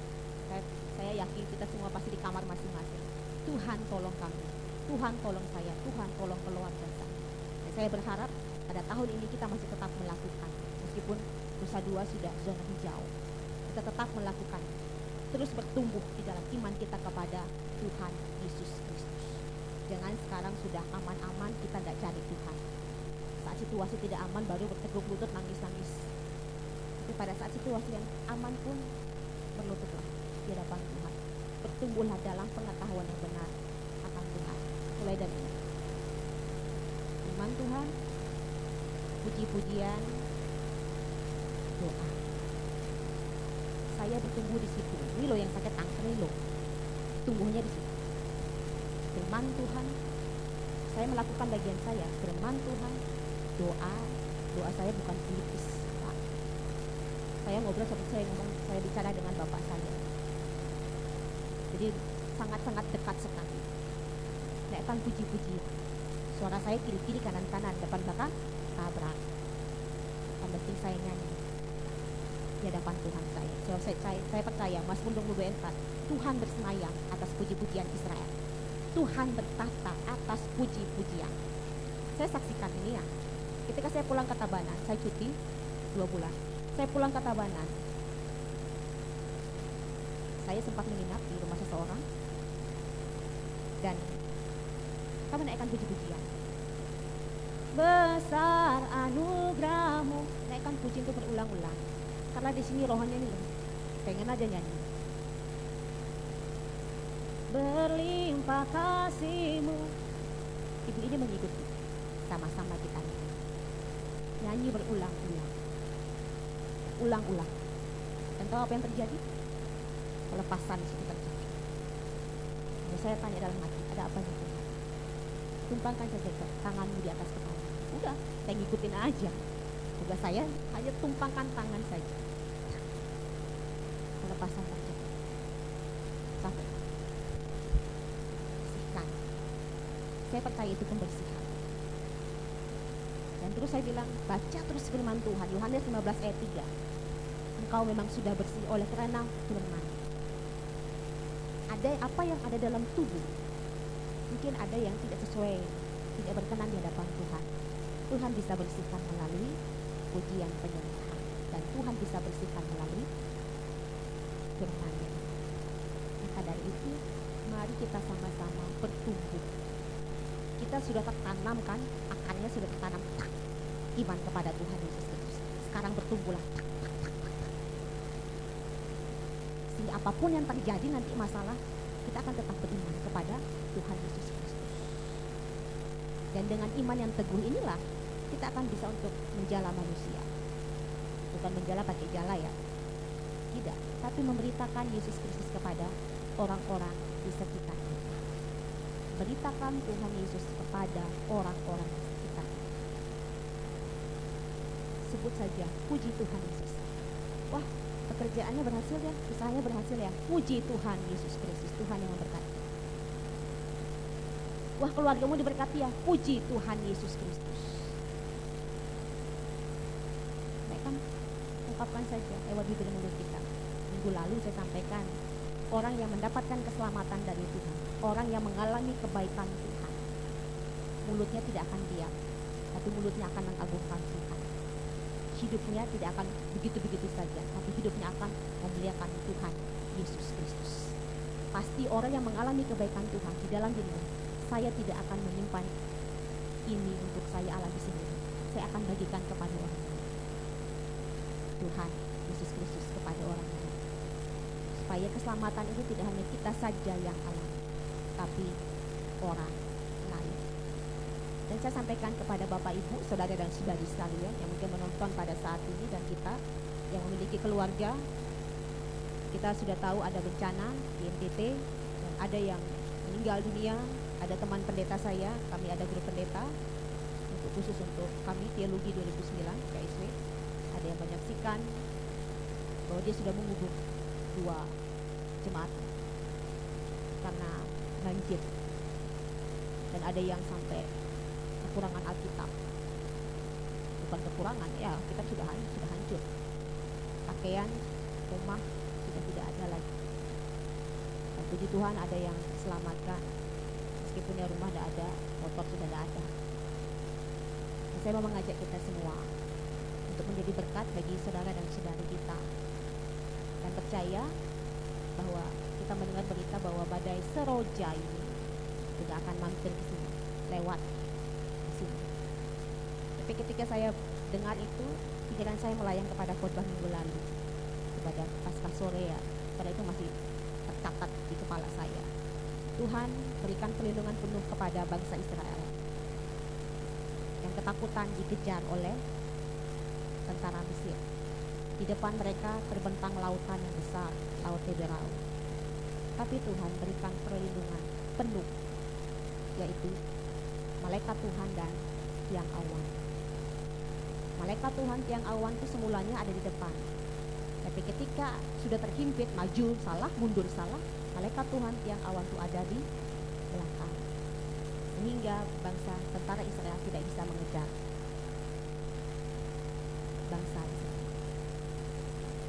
Saya yakin kita semua pasti di kamar masing-masing. Tuhan tolong kami, Tuhan tolong saya, Tuhan tolong keluarga saya. Dan saya berharap pada tahun ini kita masih tetap melakukan. Meskipun Nusa Dua sudah zona hijau, kita tetap melakukan. Terus bertumbuh di dalam iman kita kepada Tuhan Yesus Kristus. Jangan sekarang sudah aman-aman kita tidak cari Tuhan. Saat situasi tidak aman baru berteguk lutut nangis-nangis. Tapi pada saat situasi yang aman pun berlututlah di hadapan Tuhan. Bertumbuhlah dalam pengetahuan yang benar akan Tuhan. Mulai dari ini. Iman Tuhan, puji-pujian, doa. Saya bertumbuh di situ. Ini loh yang sakit kanker ini loh. Tumbuhnya di situ. Firman Tuhan, saya melakukan bagian saya. Firman Tuhan, doa saya bukan politis. Nah, saya ngobrol seperti saya bicara dengan bapak saya. Jadi sangat-sangat dekat sekali. Naikkan puji-puji. Suara saya kiri-kiri, kanan-kanan, depan belakang, tabrak. Yang penting saya nyanyi di hadapan Tuhan saya. Saya percaya Mazmur 24, Tuhan bersemayam atas puji-pujian Israel. Tuhan bertata atas puji-pujian. Saya saksikan ini ya. Ketika saya pulang ke Tabanan, saya cuti 2 bulan. Saya pulang ke Tabanan. Saya sempat menginap di rumah seseorang. Dan kami naikkan puji-pujian. Besar anugerahmu. Naikkan puji itu berulang-ulang. Karena di sini rohnya nih, pengen aja nyanyi. Berlimpah kasih-Mu. Ibu ini mengikuti. Sama-sama kita nyanyi berulang-ulang. Ulang-ulang. Dan tahu apa yang terjadi? Pelepasan itu terjadi. Dan saya tanya dalam hati, ada apa nih Tuhan? Tumpangkan saja tanganmu di atas kepala. Udah, saya ngikutin aja. Tugas saya hanya tumpangkan tangan saja. Pelepasan terjadi. Sampai bersihkan. Saya percaya itu pembersihan. Dan terus saya bilang, baca terus firman Tuhan. Yohanes 15 ayat 3. Engkau memang sudah bersih oleh karena firman. Ada apa yang ada dalam tubuh. Mungkin ada yang tidak sesuai, tidak berkenan di hadapan Tuhan. Tuhan bisa bersihkan melalui pujian penyembahan. Dan Tuhan bisa bersihkan melalui firman-Nya. Maka dari itu, mari kita sama-sama bertumbuh. Kita sudah tertanam kan, akarnya sudah tertanam. Iman kepada Tuhan Yesus Kristus. Sekarang bertumbuhlah. Sehingga apapun yang terjadi nanti masalah, kita akan tetap beriman kepada Tuhan Yesus Kristus. Dan dengan iman yang teguh inilah, kita akan bisa untuk menjala manusia. Bukan menjala pakai jala ya. Tidak, tapi memberitakan Yesus Kristus kepada orang-orang di sekitar kita. memberitakan Tuhan Yesus kepada orang-orang di sekitar. Sebut saja, puji Tuhan Yesus. Wah, pekerjaannya berhasil ya, usahanya berhasil ya. Puji Tuhan Yesus Kristus, Tuhan yang memberkati. Wah, keluargamu diberkati ya, puji Tuhan Yesus Kristus. Baik kan, ungkapkan saja lewat bibir mulut kita. Minggu lalu saya sampaikan, orang yang mendapatkan keselamatan dari Tuhan, orang yang mengalami kebaikan Tuhan, mulutnya tidak akan diam, tapi mulutnya akan mengagungkan Tuhan. Hidupnya tidak akan begitu-begitu saja, tapi hidupnya akan memuliakan Tuhan Yesus Kristus. Pasti orang yang mengalami kebaikan Tuhan di dalam dirinya, saya tidak akan menyimpan ini untuk saya alami sendiri. Saya akan bagikan kepada orang lain. Tuhan Yesus Kristus kepada orang lain. Supaya keselamatan itu tidak hanya kita saja yang alami, tapi orang lain. Dan saya sampaikan kepada Bapak Ibu, Saudara dan Saudari sekalian yang mungkin menonton pada saat ini, dan kita yang memiliki keluarga, kita sudah tahu ada bencana di NTT dan ada yang meninggal dunia. Ada teman pendeta saya, kami ada grup pendeta untuk khusus untuk kami Teologi 2009 KSW. Ada yang menyaksikan bahwa dia sudah mengubur 2 jemaat karena banjir, dan ada yang sampai kekurangan Alkitab. Bukan kekurangan, ya Alkitab sudah hancur. Pakaian, rumah sudah tidak ada lagi. Dan puji Tuhan ada yang diselamatkan, meskipun ya rumah tidak ada, motor sudah tidak ada. Dan saya mau mengajak kita semua untuk menjadi berkat bagi saudara dan saudari kita, dan percaya bahwa kita mendengar berita bahwa badai Seroja ini juga akan mampir ke sini, lewat ke sini. Tapi ketika saya dengar itu, pikiran saya melayang kepada khotbah minggu lalu, kepada Paskah sore ya, karena itu masih tercatat di kepala saya. Tuhan berikan perlindungan penuh kepada bangsa Israel yang ketakutan dikejar oleh tentara Mesir. Di depan mereka terbentang lautan yang besar, Laut Teberau. Tapi Tuhan berikan perlindungan penuh, yaitu malaikat Tuhan dan tiang awan. Malaikat Tuhan tiang awan itu semulanya ada di depan, tapi ketika sudah terhimpit, maju salah, mundur salah, malaikat Tuhan tiang awan itu ada di belakang, sehingga bangsa tentara Israel tidak bisa mengejar bangsa Israel.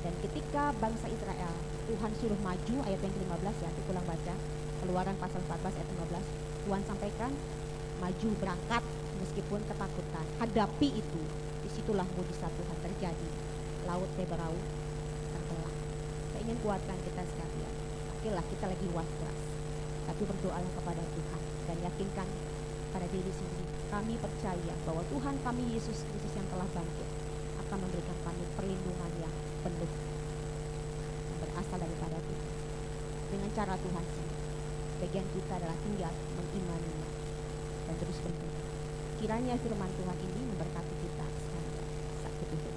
Dan ketika bangsa Israel, Tuhan suruh maju, ayat yang ke-15 ya, itu ulang baca, Keluaran pasal 14 ayat 15, Tuhan sampaikan, maju berangkat meskipun ketakutan, hadapi itu. Disitulah mujizat Tuhan terjadi, Laut Teberau terbelah. Saya ingin kuatkan kita sekalian, okelah kita lagi was-was, tapi berdoalah kepada Tuhan dan yakinkan pada diri sendiri, kami percaya bahwa Tuhan kami Yesus Kristus yang telah bangkit akan memberikan kami perlindungan yang penuh yang berasal daripada Tuhan. Dengan cara Tuhan sendiri, bagian kita adalah tinggal mengimaninya dan terus berdoa. Kiranya firman Tuhan ini memberkati kita sekalian saat berdua.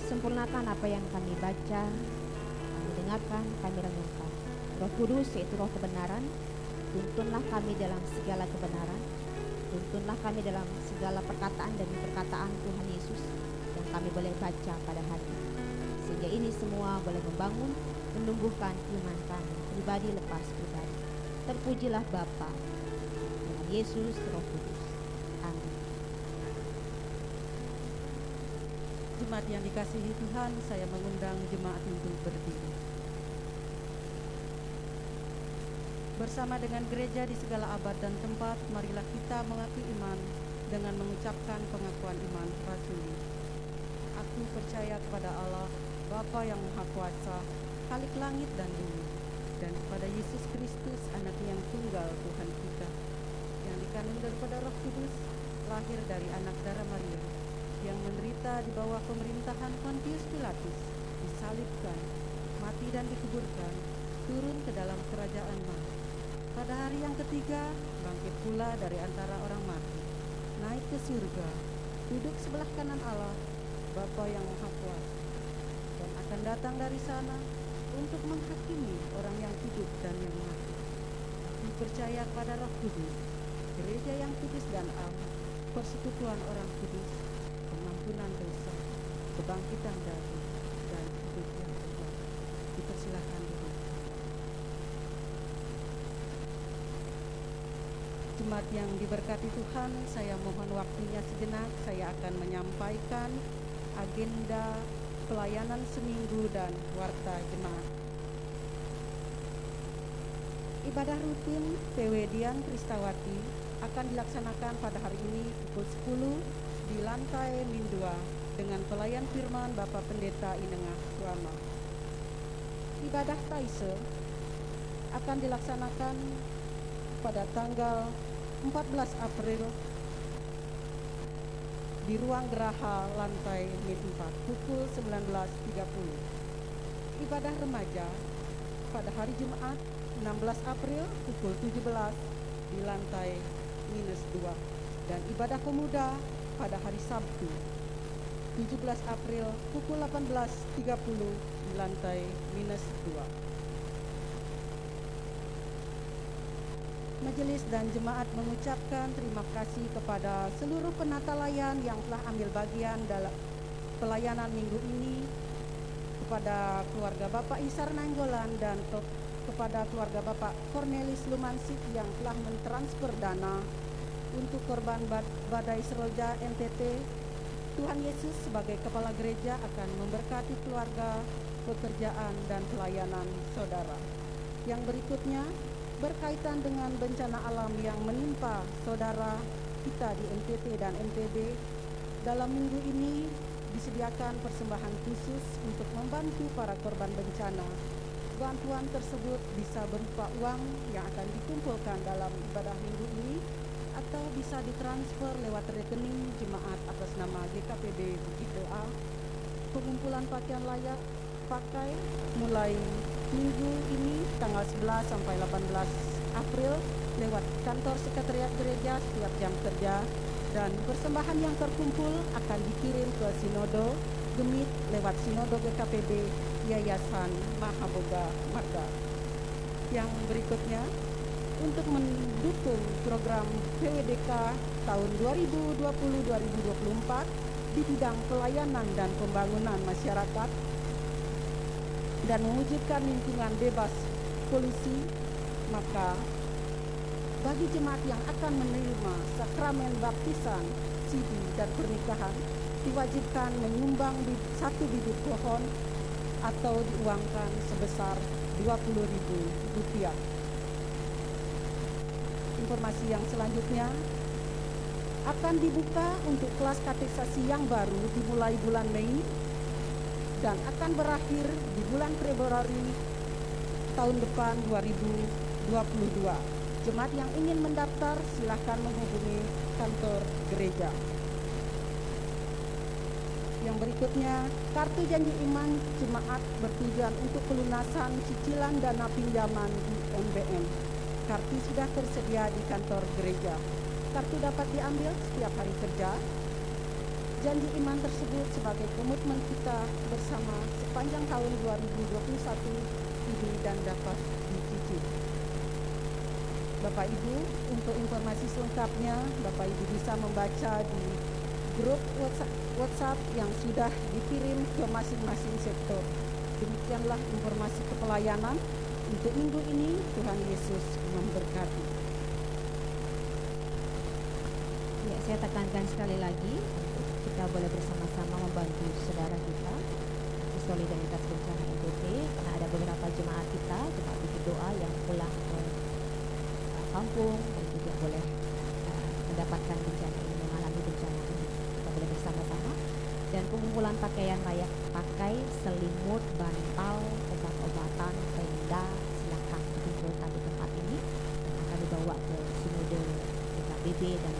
Sempurnakan apa yang kami baca, kami dengarkan, kami renungkan. Roh Kudus, yaitu roh kebenaran, tuntunlah kami dalam segala kebenaran, tuntunlah kami dalam segala perkataan dan perkataan Tuhan Yesus yang kami boleh baca pada hari ini, sehingga ini semua boleh membangun, menumbuhkan iman kami pribadi lepas pribadi. Terpujilah Bapa dengan Yesus Roh Kudus. Amin. Jemaat yang dikasihi Tuhan, saya mengundang jemaat untuk berdiri. Bersama dengan gereja di segala abad dan tempat, marilah kita mengaku iman dengan mengucapkan pengakuan iman rasuli. Aku percaya kepada Allah, Bapa yang Maha Kuasa, Khalik langit dan bumi, dan kepada Yesus Kristus, Anak yang tunggal Tuhan kita, yang dikandung daripada Roh Kudus, lahir dari anak darah Maria, yang menderita di bawah pemerintahan Pontius Pilatus, disalibkan, mati dan dikuburkan, turun ke dalam kerajaan maut, Pada hari yang ketiga, bangkit pula dari antara orang mati, naik ke surga, duduk sebelah kanan Allah, Bapa yang Maha Kuasa, dan akan datang dari sana untuk menghakimi orang yang hidup dan yang mati. Aku percaya pada Roh Kudus, gereja yang kudus dan am, persekutuan orang kudus, pengampunan dosa, kebangkitan dari dan hidup yang kekal. Dipersilakan duduk. Jemaat yang diberkati Tuhan, saya mohon waktunya sejenak. Saya akan menyampaikan agenda pelayanan seminggu dan warta jemaat. Ibadah rutin PW Dian Kristawati akan dilaksanakan pada hari ini pukul 10 di lantai Min 2 dengan pelayan firman Bapak Pendeta Inengah Suama. Ibadah Taise akan dilaksanakan pada tanggal 14 April di ruang geraha lantai Min 4 pukul 19.30. Ibadah remaja pada hari Jumat 16 April pukul 17 di lantai -2, dan ibadah pemuda pada hari Sabtu 17 April pukul 18.30 di lantai -2. Majelis dan jemaat mengucapkan terima kasih kepada seluruh penata layan yang telah ambil bagian dalam pelayanan minggu ini, kepada keluarga Bapak Isar Nainggolan dan kepada keluarga Bapak Cornelis Lumansik yang telah mentransfer dana untuk korban badai Seroja NTT. Tuhan Yesus sebagai kepala gereja akan memberkati keluarga, pekerjaan dan pelayanan saudara. Yang berikutnya berkaitan dengan bencana alam yang menimpa saudara kita di NTT dan NTB. Dalam minggu ini disediakan persembahan khusus untuk membantu para korban bencana. Bantuan tersebut bisa berupa uang yang akan dikumpulkan dalam ibadah minggu ini atau bisa ditransfer lewat rekening jemaat atas nama GKPD Bukit Doa. Pengumpulan pakaian layak pakai mulai minggu ini tanggal 11 sampai 18 April lewat kantor sekretariat gereja setiap jam kerja, dan persembahan yang terkumpul akan dikirim ke Sinodo Gemit lewat Sinodo GKPD Yayasan Mahaboga Marga. Yang berikutnya, untuk mendukung program PWDK tahun 2020-2024 di bidang pelayanan dan pembangunan masyarakat dan mewujudkan lingkungan bebas polusi, maka bagi jemaat yang akan menerima sakramen baptisan, sidi, dan pernikahan diwajibkan menyumbang 1 bibit pohon atau diuangkan sebesar Rp20.000. Informasi yang selanjutnya akan dibuka untuk kelas katekisasi yang baru dimulai bulan Mei dan akan berakhir di bulan Februari tahun depan 2022. Jemaat yang ingin mendaftar silakan menghubungi kantor gereja. Yang berikutnya, kartu janji iman jemaat bertujuan untuk pelunasan cicilan dana pinjaman di MBM. Kartu sudah tersedia di kantor gereja. Kartu dapat diambil setiap hari kerja. Janji iman tersebut sebagai komitmen kita bersama sepanjang tahun 2021 ini dan dapat dicicil. Bapak Ibu, untuk informasi selengkapnya, Bapak Ibu bisa membaca di grup WhatsApp yang sudah dikirim ke masing-masing sektor. Demikianlah informasi kepelayanan untuk minggu ini. Tuhan Yesus memberkati. Ya, saya tekankan sekali lagi, kita boleh bersama-sama membantu saudara kita di solidaritas bencana NTT, karena ada beberapa jemaat kita, jemaat Bukit Doa yang pulang ke kampung dan juga boleh mendapatkan bencana ini, mengalami bencana ini. Kita boleh bersama-sama. Dan pengumpulan pakaian layak pakai, selimut, bantal, obat-obatan, tenda, silakan dikumpulkan di tempat ini dan akan dibawa ke Sinode GKPD dan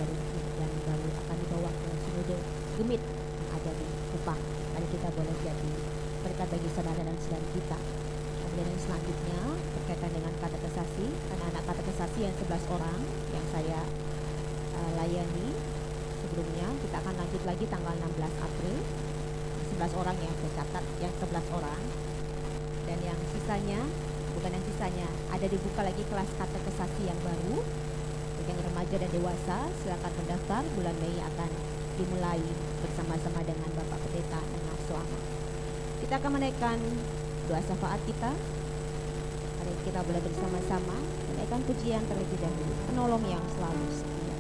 baru akan dibawa ke Sinode Gemit yang ada di Kupang. Mari kita boleh jadi berkat bagi saudara dan saudara kita. Kemudian yang selanjutnya berkaitan dengan katekisasi, anak-anak katekisasi yang 11 orang yang saya layani sebelumnya. Kita akan lanjut lagi tanggal 16 April. 11 orang yang tercatat, yang 11 orang. Dan yang sisanya, bukan yang sisanya, ada dibuka lagi kelas katekisasi yang baru yang remaja dan dewasa. Silakan mendaftar. Bulan Mei akan dimulai bersama-sama dengan Bapak Pendeta dengan selamat. Kita akan menaikkan doa syafaat kita. Mari kita boleh bersama-sama menaikkan pujian terlebih dahulu. Penolong yang selalu setia.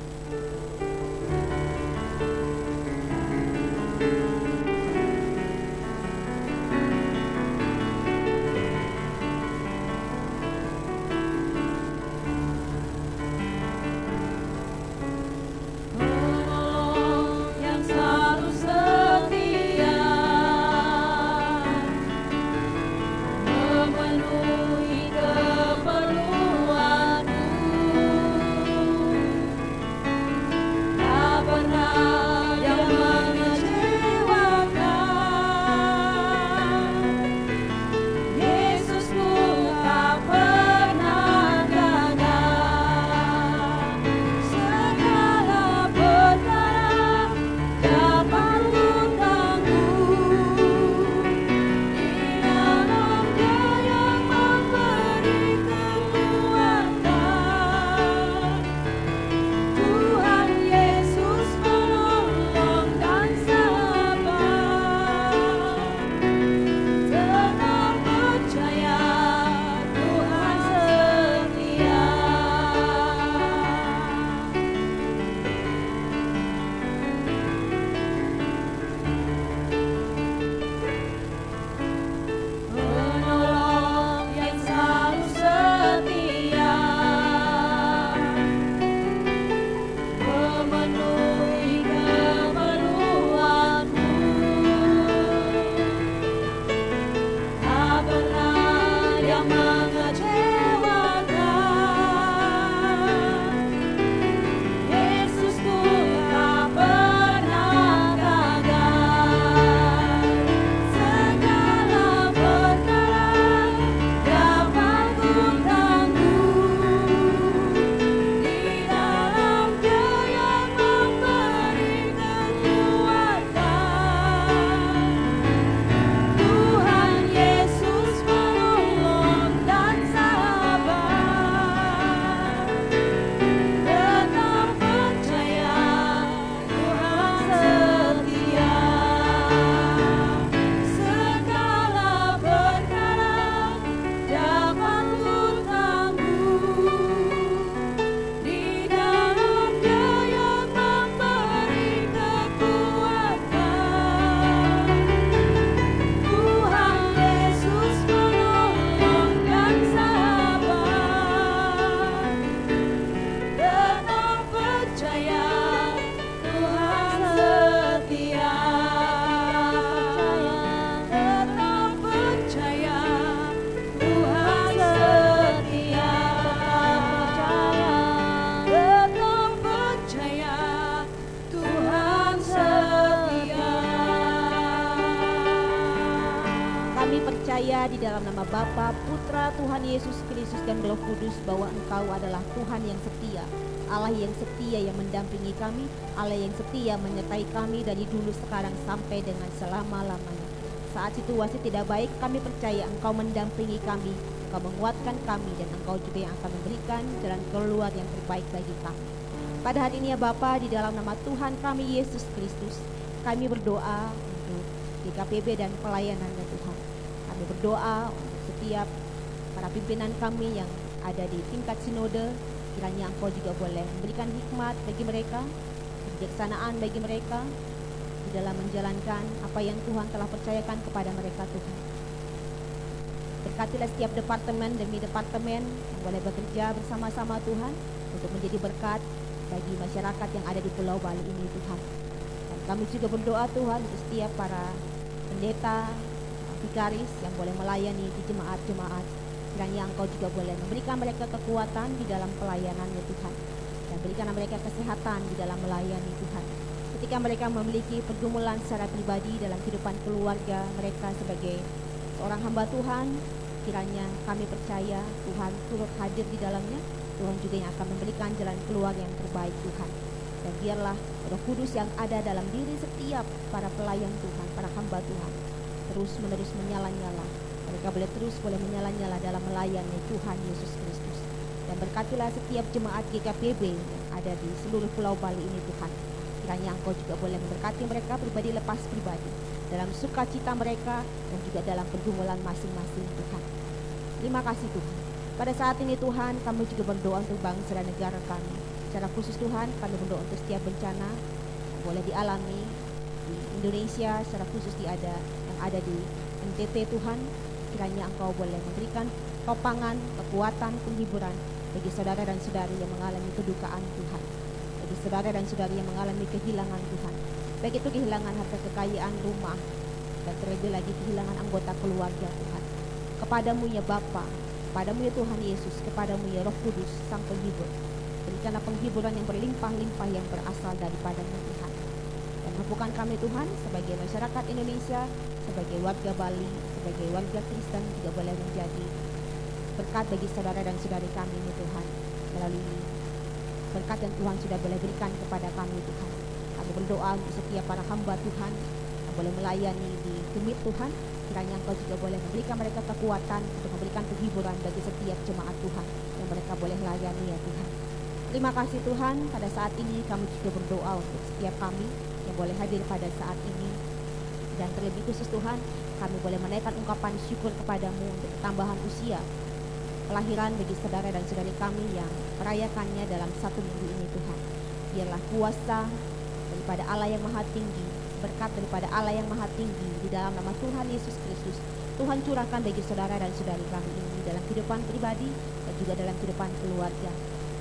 Di dalam nama Bapa, Putra, Tuhan Yesus Kristus dan Roh Kudus, bahwa Engkau adalah Tuhan yang setia, Allah yang setia yang mendampingi kami, Allah yang setia menyertai kami dari dulu, sekarang, sampai dengan selama-lamanya. Saat situasi tidak baik, kami percaya Engkau mendampingi kami, Engkau menguatkan kami, dan Engkau juga yang akan memberikan jalan keluar yang terbaik bagi kami. Pada hari ini ya Bapa, di dalam nama Tuhan kami Yesus Kristus, kami berdoa untuk GKPB dan pelayanannya Tuhan. Kami berdoa untuk setiap para pimpinan kami yang ada di tingkat sinode, kiranya Engkau juga boleh memberikan hikmat bagi mereka, kebijaksanaan bagi mereka di dalam menjalankan apa yang Tuhan telah percayakan kepada mereka Tuhan. Berkatilah setiap departemen demi departemen yang boleh bekerja bersama-sama Tuhan untuk menjadi berkat bagi masyarakat yang ada di Pulau Bali ini Tuhan. Dan kami juga berdoa Tuhan untuk setiap para pendeta, vikaris yang boleh melayani di jemaat-jemaat, kiranya Engkau juga boleh memberikan mereka kekuatan di dalam pelayanannya Tuhan, dan berikan mereka kesehatan di dalam melayani Tuhan. Ketika mereka memiliki pergumulan secara pribadi dalam kehidupan keluarga mereka sebagai seorang hamba Tuhan, kiranya kami percaya Tuhan turut hadir di dalamnya, Tuhan juga yang akan memberikan jalan keluar yang terbaik Tuhan. Dan biarlah Roh Kudus yang ada dalam diri setiap para pelayan Tuhan, para hamba Tuhan, terus menerus menyala-nyala. Mereka boleh menyala-nyala dalam melayani Tuhan Yesus Kristus. Dan berkatilah setiap jemaat GKPB yang ada di seluruh Pulau Bali ini Tuhan. Kiranya Engkau juga boleh memberkati mereka pribadi lepas pribadi, dalam sukacita mereka dan juga dalam pergumulan masing-masing Tuhan. Terima kasih Tuhan. Pada saat ini Tuhan, kami juga berdoa untuk bangsa dan negara kami. Secara khusus Tuhan, kami berdoa untuk setiap bencana yang boleh dialami di Indonesia, secara khusus yang ada di NTT Tuhan. Kiranya Engkau boleh memberikan topangan, kekuatan, penghiburan bagi saudara dan saudari yang mengalami kedukaan Tuhan, bagi saudara dan saudari yang mengalami kehilangan Tuhan, baik itu kehilangan harta kekayaan, rumah, dan terlebih lagi kehilangan anggota keluarga Tuhan. Kepadamu ya Bapa, kepadamu ya Tuhan Yesus, kepadamu ya Roh Kudus Sang Penghibur, berikanlah penghiburan yang berlimpah-limpah yang berasal daripada-Mu Tuhan. Dan mampukan kami Tuhan sebagai masyarakat Indonesia, sebagai warga Bali, sebagai warga Kristen juga boleh menjadi berkat bagi saudara dan saudari kami ini Tuhan, melalui berkat yang Tuhan sudah boleh berikan kepada kami Tuhan. Kami berdoa untuk setiap para hamba Tuhan yang boleh melayani di Tumit Tuhan. Kiranya Engkau juga boleh memberikan mereka kekuatan untuk memberikan penghiburan bagi setiap jemaat Tuhan yang mereka boleh layani ya Tuhan. Terima kasih Tuhan. Pada saat ini kami juga berdoa untuk setiap kami yang boleh hadir pada saat ini. Dan terlebih khusus Tuhan, kami boleh menaikkan ungkapan syukur kepadamu untuk tambahan usia kelahiran bagi saudara dan saudari kami yang merayakannya dalam 1 minggu ini Tuhan. Biarlah kuasa daripada Allah yang maha tinggi, berkat daripada Allah yang maha tinggi di dalam nama Tuhan Yesus Kristus, Tuhan curahkan bagi saudara dan saudari kami ini dalam kehidupan pribadi dan juga dalam kehidupan keluarga.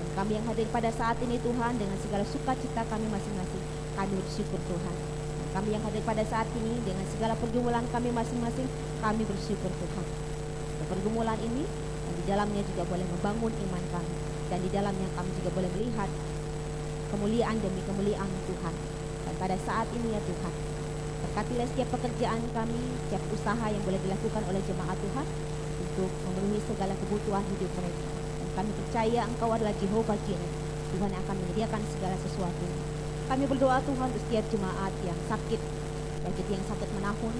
Dan kami yang hadir pada saat ini Tuhan, dengan segala sukacita kami masing-masing, kami bersyukur Tuhan. Dan kami yang hadir pada saat ini dengan segala pergumulan kami masing-masing, kami bersyukur Tuhan. Dan pergumulan ini dan di dalamnya juga boleh membangun iman kami, dan di dalamnya kami juga boleh melihat kemuliaan demi kemuliaan Tuhan. Dan pada saat ini ya Tuhan, berkatilah setiap pekerjaan kami, setiap usaha yang boleh dilakukan oleh jemaat Tuhan untuk memenuhi segala kebutuhan hidup mereka. Dan kami percaya Engkau adalah Jehovah Jireh, Tuhan yang akan menyediakan segala sesuatu. Kami berdoa Tuhan untuk setiap jemaat yang sakit, baik itu yang sakit menahun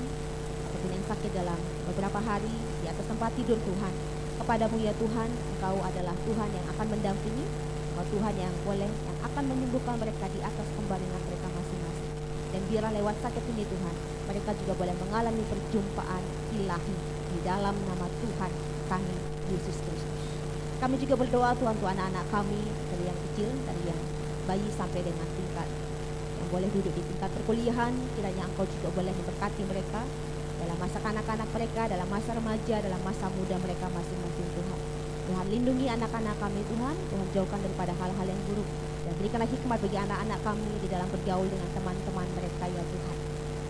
ataupun yang sakit dalam beberapa hari di atas tempat tidur Tuhan. Kepadamu ya Tuhan, Engkau adalah Tuhan yang akan mendampingi, Engkau Tuhan yang akan menyembuhkan mereka di atas pembaringan mereka masing-masing. Dan biarlah lewat sakit ini Tuhan, mereka juga boleh mengalami perjumpaan ilahi di dalam nama Tuhan kami Yesus Kristus. Kami juga berdoa Tuhan untuk anak-anak kami, dari yang kecil, dari yang bayi sampai dengan tingkat yang boleh duduk di tingkat perkuliahan. Kiranya Engkau juga boleh memberkati mereka dalam masa kanak-kanak mereka, dalam masa remaja, dalam masa muda mereka masing-masing Tuhan. Tuhan lindungi anak-anak kami Tuhan, Tuhan jauhkan daripada hal-hal yang buruk, dan berikanlah hikmat bagi anak-anak kami di dalam bergaul dengan teman-teman mereka ya Tuhan.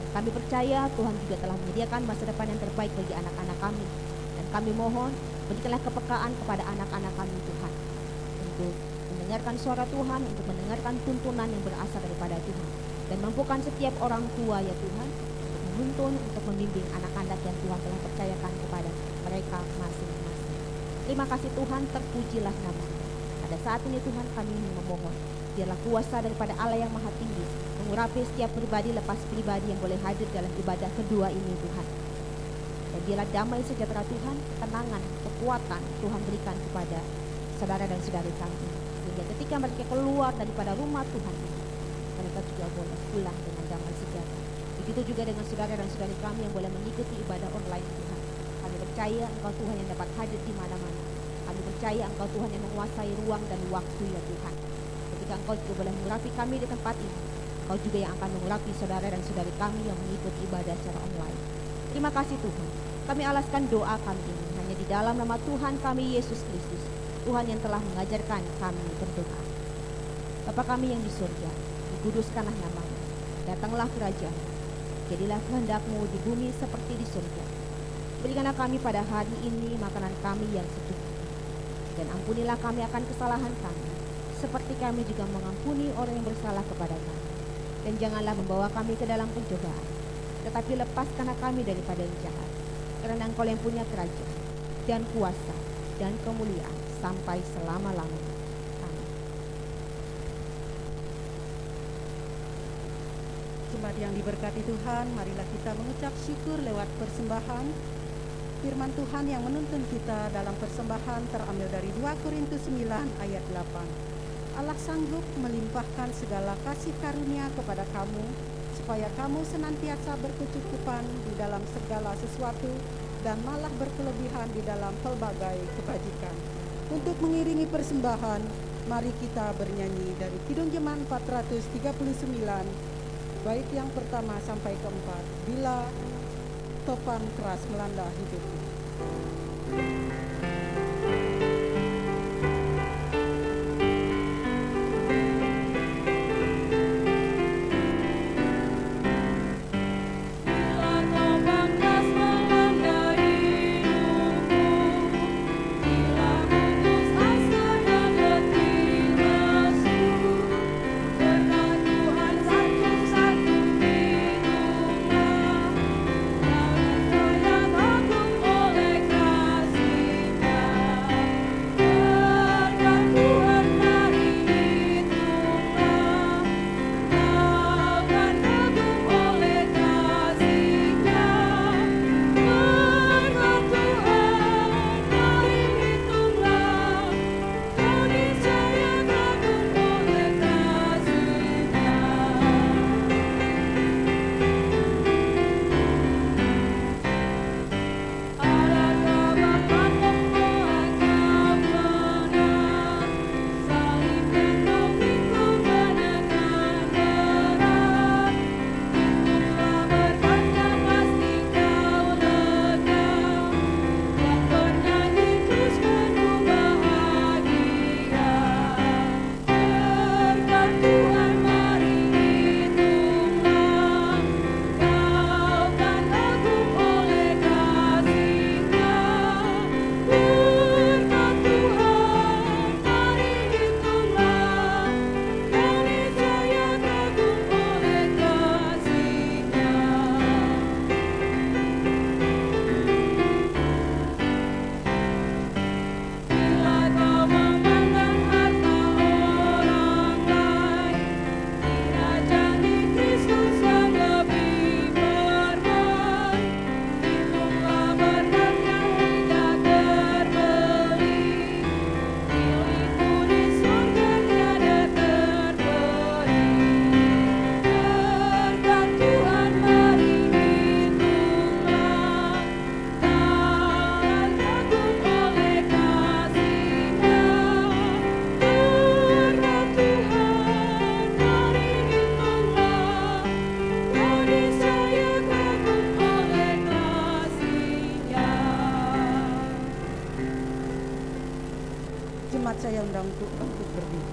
Dan kami percaya Tuhan juga telah menyediakan masa depan yang terbaik bagi anak-anak kami, dan kami mohon berikanlah kepekaan kepada anak-anak kami Tuhan, untuk mendengarkan suara Tuhan, untuk mendengarkan tuntunan yang berasal daripada Tuhan, dan mampukan setiap orang tua ya Tuhan menuntun untuk membimbing anak-anak yang Tuhan telah percayakan kepada mereka masing-masing. Terima kasih Tuhan, terpujilah nama-Mu. Pada saat ini Tuhan kami memohon, biarlah kuasa daripada Allah yang maha tinggi mengurapi setiap pribadi lepas pribadi yang boleh hadir dalam ibadah kedua ini Tuhan. Dan biarlah damai sejahtera Tuhan, ketenangan, kekuatan Tuhan berikan kepada saudara dan saudari kami, sehingga ketika mereka keluar daripada rumah Tuhan, mereka juga boleh pulang dengan damai sejahtera. Begitu juga dengan saudara dan saudari kami yang boleh mengikuti ibadah online Tuhan. Kami percaya Engkau Tuhan yang dapat hadir di mana-mana. Kami percaya Engkau Tuhan yang menguasai ruang dan waktu ya Tuhan. Ketika Engkau juga boleh mengurapi kami di tempat ini, Engkau juga yang akan mengurapi saudara dan saudari kami yang mengikuti ibadah secara online. Terima kasih Tuhan. Kami alaskan doa kami ini hanya di dalam nama Tuhan kami Yesus Kristus, Tuhan yang telah mengajarkan kami berdoa. Bapa kami yang di surga, dikuduskanlah nama-Mu. Datanglah kerajaan-Mu. Jadilah kehendak-Mu di bumi seperti di surga. Berikanlah kami pada hari ini makanan kami yang secukupnya. Dan ampunilah kami akan kesalahan kami, seperti kami juga mengampuni orang yang bersalah kepada kami. Dan janganlah membawa kami ke dalam pencobaan, tetapi lepaskanlah kami daripada yang jahat. Karena Engkau yang punya kerajaan, dan kuasa, dan kemuliaan sampai selama-lamanya. jemaat yang diberkati Tuhan, marilah kita mengucap syukur lewat persembahan. Firman Tuhan yang menuntun kita dalam persembahan terambil dari 2 Korintus 9 ayat 8. Allah sanggup melimpahkan segala kasih karunia kepada kamu, supaya kamu senantiasa berkecukupan di dalam segala sesuatu dan malah berkelebihan di dalam pelbagai kebajikan. Untuk mengiringi persembahan, mari kita bernyanyi dari Kidung Jemaat 439, bait yang pertama sampai keempat. Bila topan keras melanda hidupku. Jemaat saya undang untuk berdiri.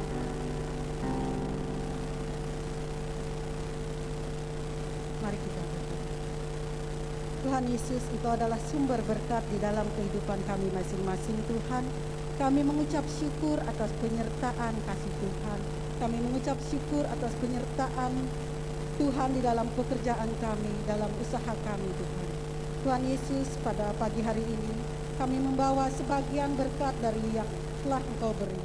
Mari kita berdoa. Tuhan Yesus, Engkau adalah sumber berkat di dalam kehidupan kami masing-masing. Tuhan, kami mengucap syukur atas penyertaan kasih Tuhan. Kami mengucap syukur atas penyertaan Tuhan di dalam pekerjaan kami, dalam usaha kami Tuhan. Tuhan Yesus, pada pagi hari ini kami membawa sebagian berkat dari yang telah Engkau beri.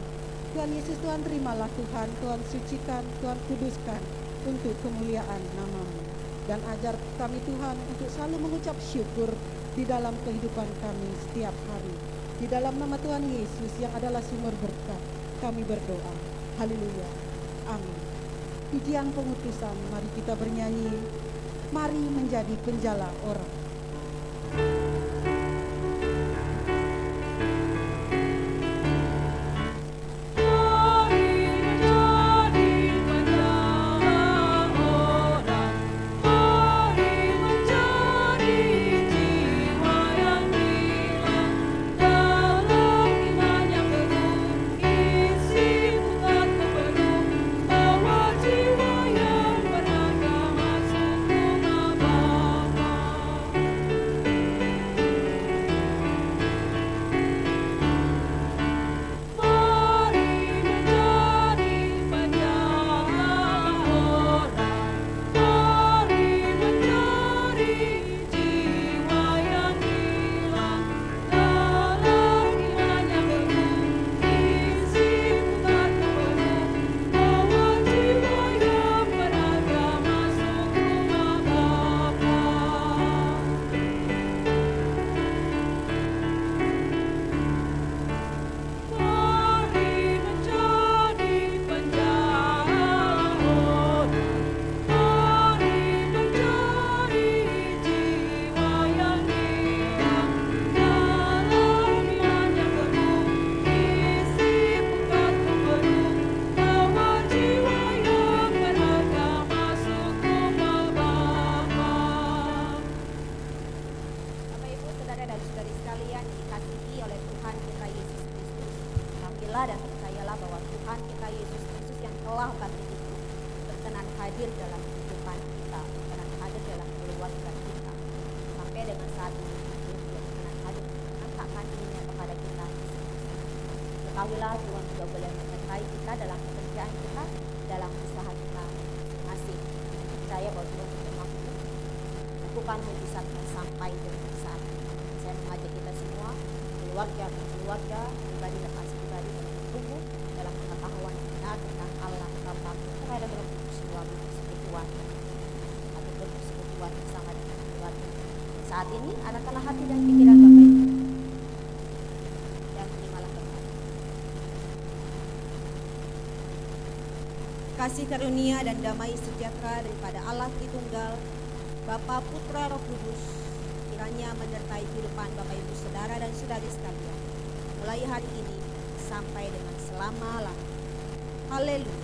Tuhan Yesus, Tuhan terimalah Tuhan, Tuhan sucikan, Tuhan kuduskan untuk kemuliaan nama-Mu. Dan ajar kami Tuhan untuk selalu mengucap syukur di dalam kehidupan kami setiap hari. Di dalam nama Tuhan Yesus yang adalah sumber berkat, kami berdoa. Haleluya. Amin. Pujian pengutusan, mari kita bernyanyi. Mari menjadi penjala orang. Allah batin itu berkenan hadir dalam kehidupan kita, berkenan hadir dalam keluarga kita, sampai dengan saat ini Dia berkenan hadir mengangkatkan dirinya kepada kita. Ketahuilah Tuhan juga boleh menyertai kita dalam pekerjaan kita, dalam usaha kita masing-masing. Saya bahwa Tuhan sudah mampu lakukan mujizatnya sampai dengan saat ini. Saya mengajak kita semua, keluarga per keluarga, pribadi lepas pribadi, dalam bertumbuh dalam pengetahuan yang benar tentang Allah Bapa Putra dan Roh Kudus, suami persekutuan atau persekutuan bersama dengan keluarga. Saat ini arahkanlah hati dan pikiran Bapak Ibu dan terimalah berkat. Kasih karunia dan damai sejahtera daripada Allah Tritunggal, Bapa, Putra, Roh Kudus, kiranya menyertai kehidupan Bapak Ibu Saudara dan Saudari sekalian, mulai hari ini sampai dengan selama-lamanya. Haleluya.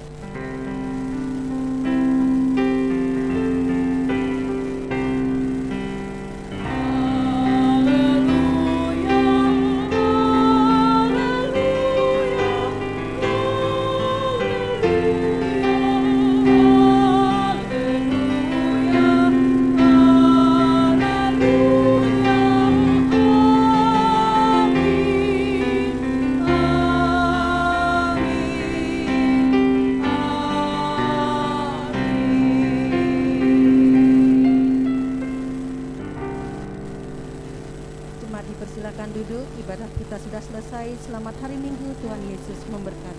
Dipersilakan duduk, ibadah kita sudah selesai. Selamat hari Minggu, Tuhan Yesus memberkati.